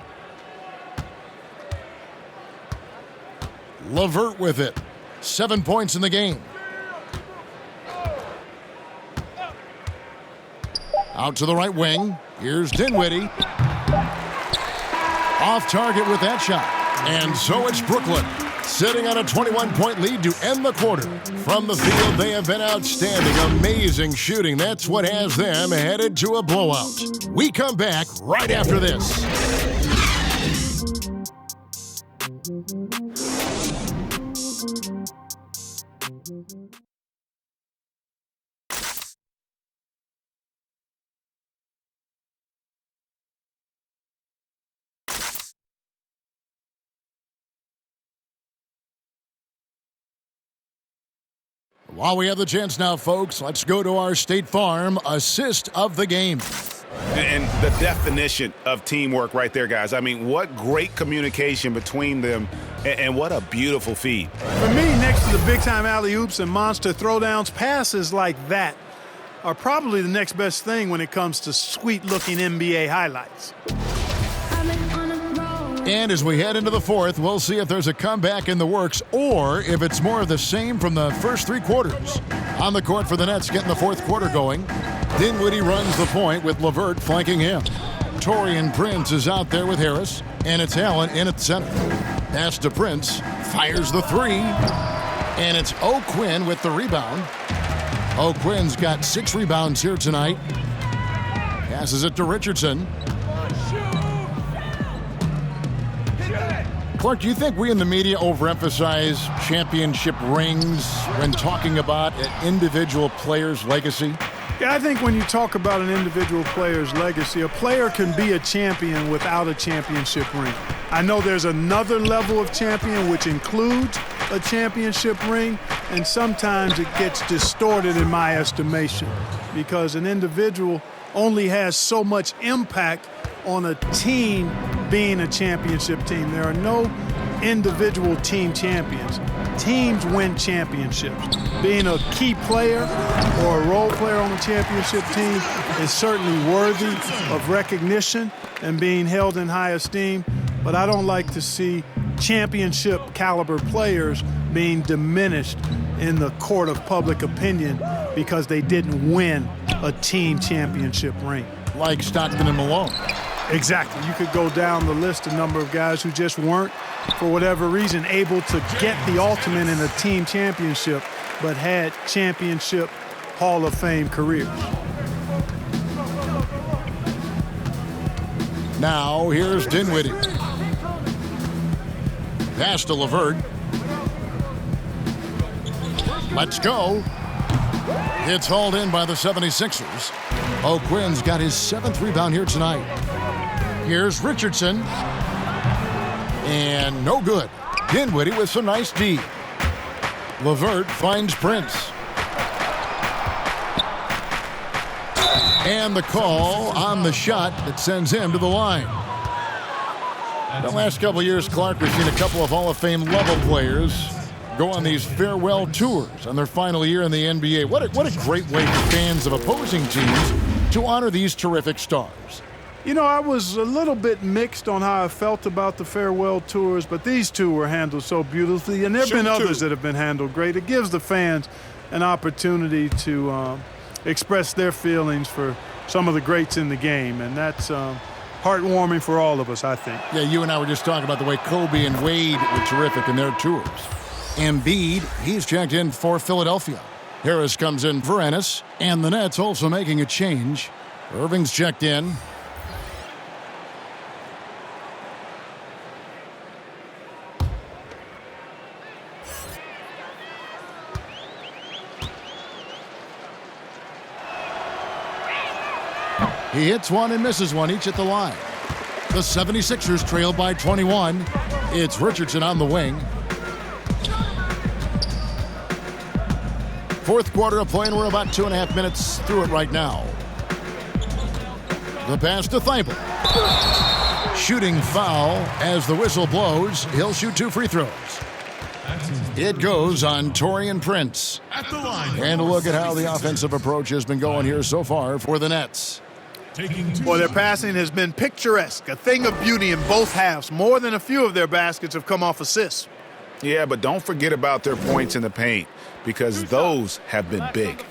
LeVert with it. 7 points in the game. Out to the right wing. Here's Dinwiddie. Off target with that shot. And so it's Brooklyn, sitting on a 21-point lead to end the quarter. From the field, they have been outstanding. Amazing shooting. That's what has them headed to a blowout. We come back right after this. While we have the chance now, folks, let's go to our State Farm assist of the game. And the definition of teamwork right there, guys. I mean, what great communication between them, and what a beautiful feed. For me, next to the big-time alley-oops and monster throwdowns, passes like that are probably the next best thing when it comes to sweet-looking NBA highlights. And as we head into the fourth, we'll see if there's a comeback in the works or if it's more of the same from the first three quarters. On the court for the Nets, getting the fourth quarter going. Dinwiddie runs the point with LeVert flanking him. Torian Prince is out there with Harris, and it's Allen in at center. Pass to Prince, fires the three, and it's O'Quinn with the rebound. O'Quinn's got 6 rebounds here tonight. Passes it to Richardson. Clark, do you think we in the media overemphasize championship rings when talking about an individual player's legacy? Yeah, I think when you talk about an individual player's legacy, a player can be a champion without a championship ring. I know there's another level of champion which includes a championship ring, and sometimes it gets distorted in my estimation because an individual only has so much impact on a team being a championship team. There are no individual team champions. Teams win championships. Being a key player or a role player on a championship team is certainly worthy of recognition and being held in high esteem, but I don't like to see championship caliber players being diminished in the court of public opinion because they didn't win a team championship ring. Like Stockton and Malone. Exactly. You could go down the list, a number of guys who just weren't, for whatever reason, able to get the ultimate in a team championship, but had championship Hall of Fame careers. Now, here's Dinwiddie. Pass to LeVert. Let's go. It's hauled in by the 76ers. O'Quinn's got his 7th rebound here tonight. Here's Richardson. And no good. Dinwiddie with some nice D. LeVert finds Prince. And the call on the shot that sends him to the line. The last couple of years, Clark, we've seen a couple of Hall of Fame level players go on these farewell tours on their final year in the NBA. What a great way for fans of opposing teams to honor these terrific stars. You know, I was a little bit mixed on how I felt about the farewell tours, but these two were handled so beautifully, and there have been others that have been handled great. It gives the fans an opportunity to express their feelings for some of the greats in the game, and that's heartwarming for all of us, I think. Yeah, you and I were just talking about the way Kobe and Wade were terrific in their tours. Embiid, he's checked in for Philadelphia. Harris comes in for Ennis, and the Nets also making a change. Irving's checked in. He hits one and misses one, each at the line. The 76ers trail by 21. It's Richardson on the wing. Fourth quarter of play, and we're about 2.5 minutes through it right now. The pass to Thibault. Shooting foul as the whistle blows. He'll shoot 2 free throws. It goes on Taurean Prince. And a look at how the offensive approach has been going here so far for the Nets. Well, their passing has been picturesque, a thing of beauty in both halves. More than a few of their baskets have come off assists. Yeah, but don't forget about their points in the paint, because those have been big.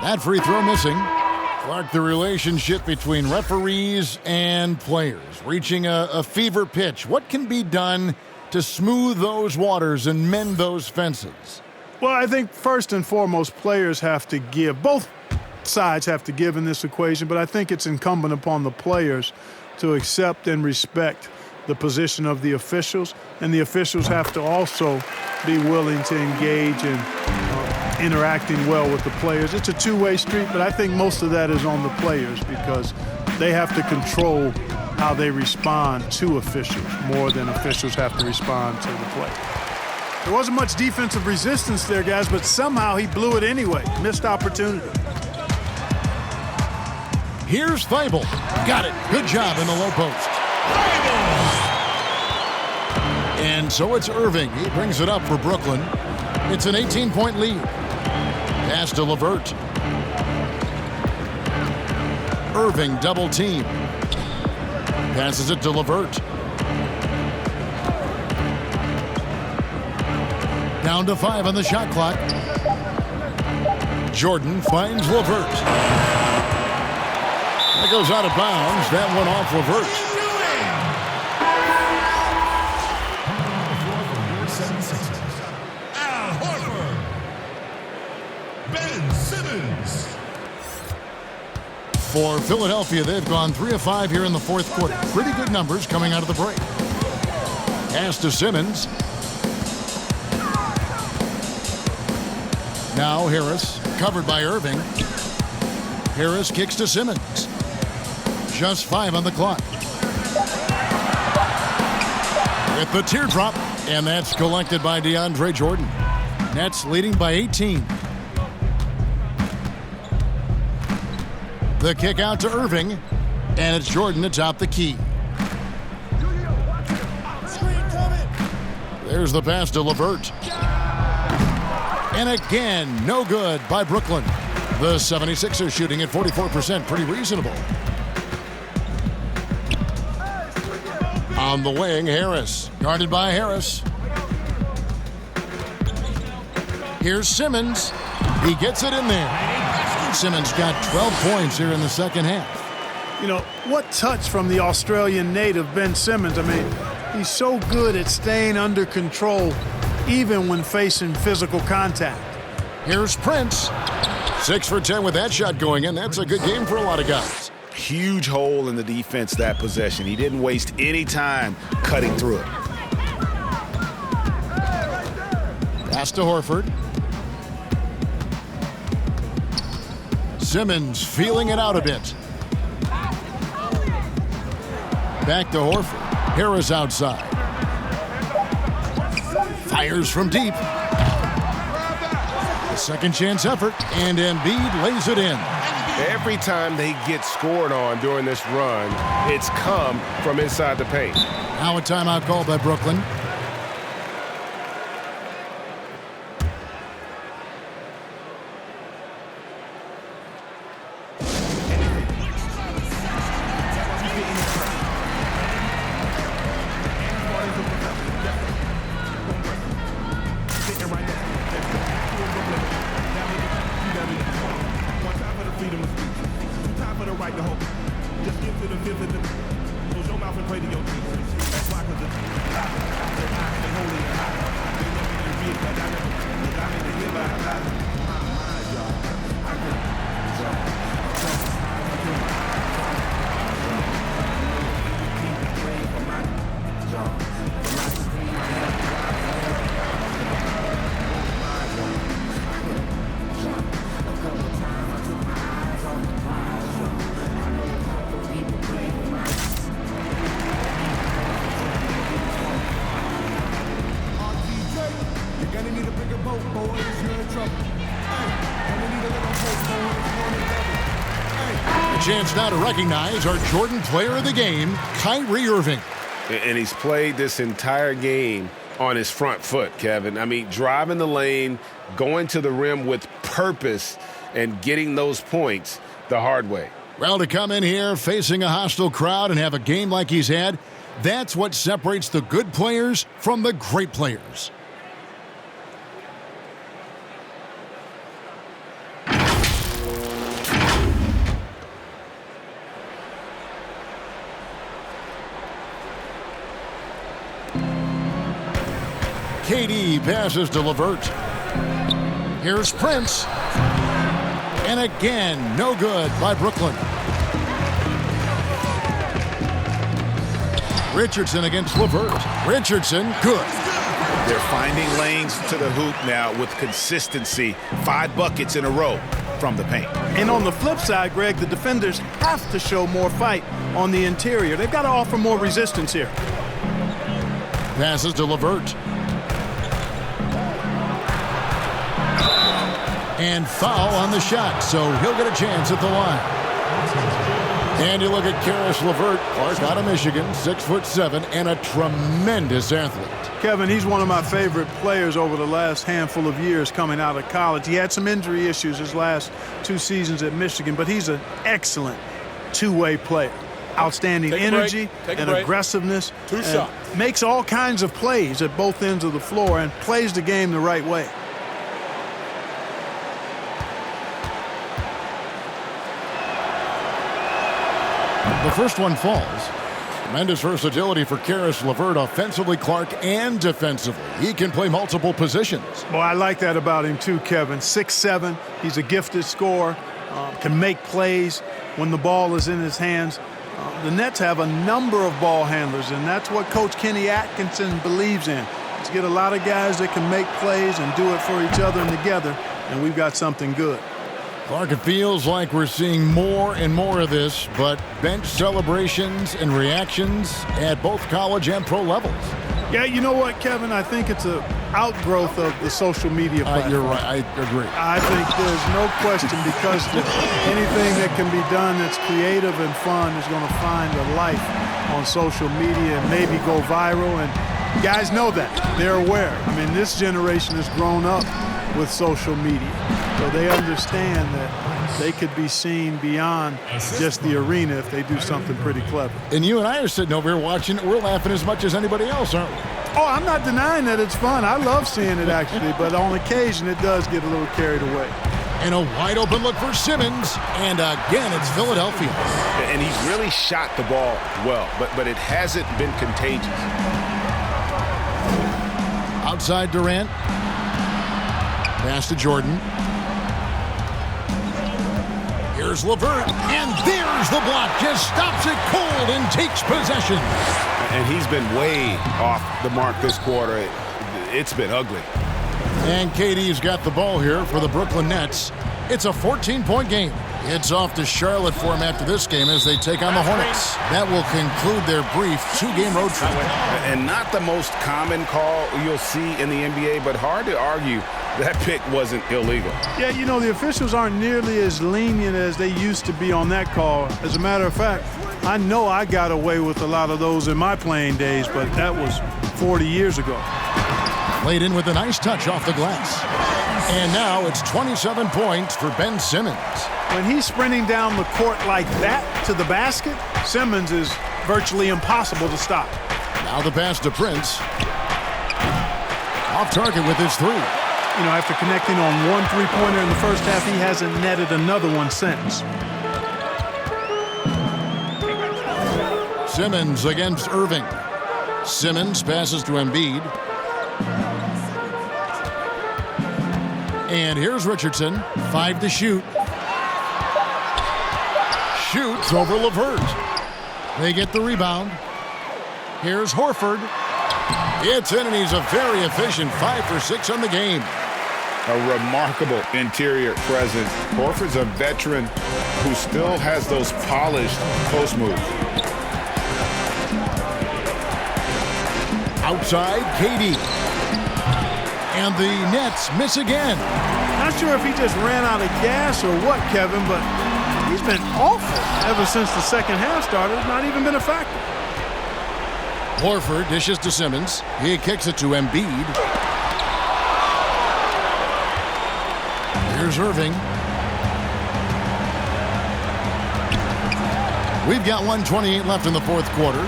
That free throw missing. Clark, the relationship between referees and players reaching a fever pitch. What can be done to smooth those waters and mend those fences? Well, I think first and foremost, players have to give. Both sides have to give in this equation, but I think it's incumbent upon the players to accept and respect the position of the officials, and the officials have to also be willing to engage in interacting well with the players. It's a two-way street, but I think most of that is on the players because they have to control how they respond to officials more than officials have to respond to the play. There wasn't much defensive resistance there, guys, but somehow he blew it anyway. Missed opportunity. Here's Thibault. Got it. Good job in the low post. And so it's Irving. He brings it up for Brooklyn. It's an 18-point lead. Pass to LeVert. Irving double team. Passes it to LeVert. Down to 5 on the shot clock. Jordan finds LeVert. That goes out of bounds. That one off LeVert. For Philadelphia, they've gone 3 of 5 here in the fourth quarter. Pretty good numbers coming out of the break. Pass to Simmons. Now Harris, covered by Irving. Harris kicks to Simmons. Just 5 on the clock. With the teardrop, and that's collected by DeAndre Jordan. Nets leading by 18. The kick out to Irving, and it's Jordan to top the key. There's the pass to LeVert. And again, no good by Brooklyn. The 76ers shooting at 44%, pretty reasonable. On the wing, Harris, guarded by Harris. Here's Simmons. He gets it in there. Simmons got 12 points here in the second half. You know, what touch from the Australian native, Ben Simmons. I mean, he's so good at staying under control even when facing physical contact. Here's Prince. 6 for 10 with that shot going in. That's a good game for a lot of guys. Huge hole in the defense that possession. He didn't waste any time cutting through it. Pass to Horford. Simmons feeling it out a bit. Back to Horford. Harris outside. Fires from deep. A second chance effort, and Embiid lays it in. Every time they get scored on during this run, it's come from inside the paint. Now a timeout called by Brooklyn. A chance now to recognize our Jordan Player of the Game, Kyrie Irving. And he's played this entire game on his front foot, Kevin. I mean, driving the lane, going to the rim with purpose, and getting those points the hard way. Well, to come in here facing a hostile crowd and have a game like he's had, that's what separates the good players from the great players. KD passes to LeVert. Here's Prince. And again, no good by Brooklyn. Richardson against LeVert. Richardson, good. They're finding lanes to the hoop now with consistency. 5 buckets in a row from the paint. And on the flip side, Greg, the defenders have to show more fight on the interior. They've got to offer more resistance here. Passes to LeVert. And foul on the shot, so he'll get a chance at the line. And you look at Karis LeVert, Clark out of Michigan, 6'7", and a tremendous athlete. Kevin, he's one of my favorite players over the last handful of years coming out of college. He had some injury issues his last 2 seasons at Michigan, but he's an excellent two-way player. Outstanding energy and aggressiveness. 2 shots. Makes all kinds of plays at both ends of the floor and plays the game the right way. The first one falls. Tremendous versatility for Karis LeVert, offensively, Clark, and defensively. He can play multiple positions. Well, I like that about him too, Kevin. 6'7", he's a gifted scorer, can make plays when the ball is in his hands. The Nets have a number of ball handlers, and that's what Coach Kenny Atkinson believes in. Let's get a lot of guys that can make plays and do it for each other and together, and we've got something good. Clark, it feels like we're seeing more and more of this, but bench celebrations and reactions at both college and pro levels. Yeah, you know what, Kevin? I think it's an outgrowth of the social media platform. You're right. I agree. I think there's no question because anything that can be done that's creative and fun is going to find a life on social media and maybe go viral. And guys know that. They're aware. I mean, this generation has grown up with social media. So they understand that they could be seen beyond just the arena if they do something pretty clever. And you and I are sitting over here watching it. We're laughing as much as anybody else, aren't we? Oh, I'm not denying that it's fun. I love seeing it, actually. But on occasion, it does get a little carried away. And a wide open look for Simmons. And again, it's Philadelphia. And he's really shot the ball well, but it hasn't been contagious. Outside Durant. Pass to Jordan. Here's LeVert, and there's the block. Just stops it cold and takes possession. And he's been way off the mark this quarter. It's been ugly. And KD's got the ball here for the Brooklyn Nets. It's a 14-point game. It's off to Charlotte for him after this game as they take on the Hornets. That will conclude their brief 2-game road trip. And not the most common call you'll see in the NBA, but hard to argue that pick wasn't illegal. Yeah, you know, the officials aren't nearly as lenient as they used to be on that call. As a matter of fact, I know I got away with a lot of those in my playing days, but that was 40 years ago. Played in with a nice touch off the glass. And now it's 27 points for Ben Simmons. When he's sprinting down the court like that to the basket, Simmons is virtually impossible to stop. Now the pass to Prince. Off target with his 3. You know, after connecting on 1 3-pointer in the first half, he hasn't netted another one since. Simmons against Irving. Simmons passes to Embiid. And here's Richardson. 5 to shoot. Shoots over LeVert. They get the rebound. Here's Horford. It's in, and he's a very efficient 5 for 6 on the game. A remarkable interior presence. Horford's a veteran who still has those polished post moves. Outside, KD. And the Nets miss again. Not sure if he just ran out of gas or what, Kevin, but he's been awful ever since the second half started. Not even been a factor. Horford dishes to Simmons. He kicks it to Embiid. Here's Irving. We've got 1:28 left in the fourth quarter.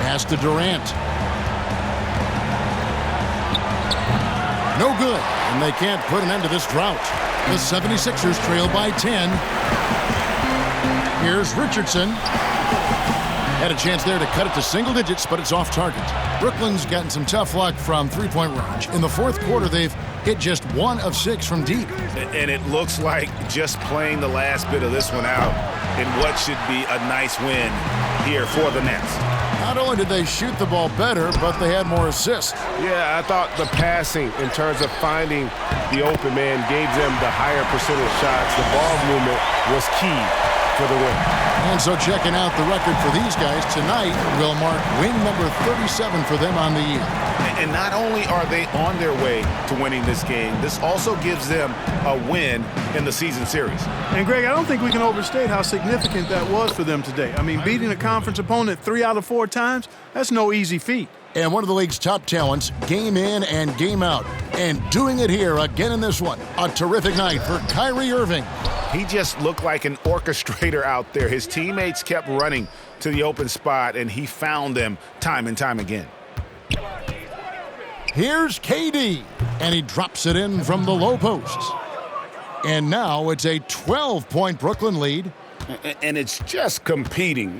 Pass to Durant. No good, and they can't put an end to this drought. The 76ers trail by 10. Here's Richardson. Had a chance there to cut it to single digits, but it's off target. Brooklyn's gotten some tough luck from three-point range. In the fourth quarter, they've hit just 1 of 6 from deep. And it looks like just playing the last bit of this one out in what should be a nice win here for the Nets. Not only did they shoot the ball better, but they had more assists. Yeah, I thought the passing in terms of finding the open man gave them the higher percentage shots. The ball movement was key for the win. And so checking out the record for these guys tonight will mark win number 37 for them on the year. And not only are they on their way to winning this game, this also gives them a win in the season series. And Greg, I don't think we can overstate how significant that was for them today. I mean, beating a conference opponent 3 out of 4 times, that's no easy feat. And one of the league's top talents, game in and game out. And doing it here again in this one. A terrific night for Kyrie Irving. He just looked like an orchestrator out there. His teammates kept running to the open spot, and he found them time and time again. Here's KD, and he drops it in from the low post. And now it's a 12-point Brooklyn lead. And it's just competing,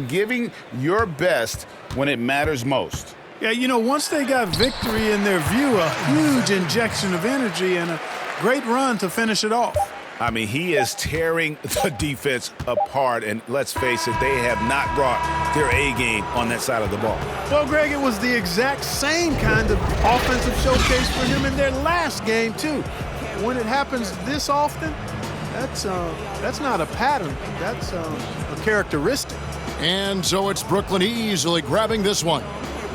giving your best when it matters most. Yeah, once they got victory in their view, a huge injection of energy and a great run to finish it off. I mean, he is tearing the defense apart, and let's face it, they have not brought their A game on that side of the ball. Well, Greg, it was the exact same kind of offensive showcase for him in their last game, too. When it happens this often, that's not a pattern. That's a characteristic. And so it's Brooklyn easily grabbing this one.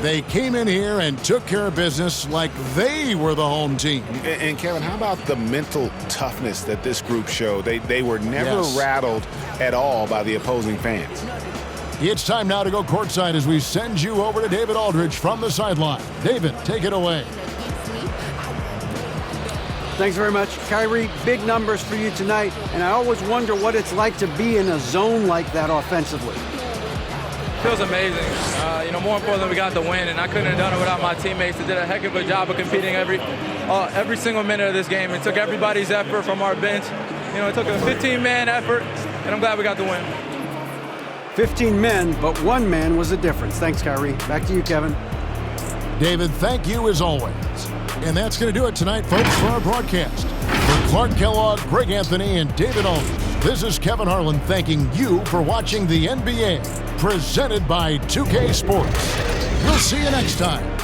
They came in here and took care of business like they were the home team. And Kevin, how about the mental toughness that this group showed? They were never rattled at all by the opposing fans. It's time now to go courtside as we send you over to David Aldridge from the sideline. David, take it away. Thanks very much. Kyrie, big numbers for you tonight, and I always wonder what it's like to be in a zone like that offensively. Feels amazing. More importantly, we got the win, and I couldn't have done it without my teammates. They did a heck of a job of competing every single minute of this game. It took everybody's effort from our bench. It took a 15-man effort, and I'm glad we got the win. 15 men, but 1 man was the difference. Thanks, Kyrie. Back to you, Kevin. David, thank you as always. And that's going to do it tonight, folks, for our broadcast. For Clark Kellogg, Greg Anthony, and David Aldridge, this is Kevin Harlan thanking you for watching the NBA, presented by 2K Sports. We'll see you next time.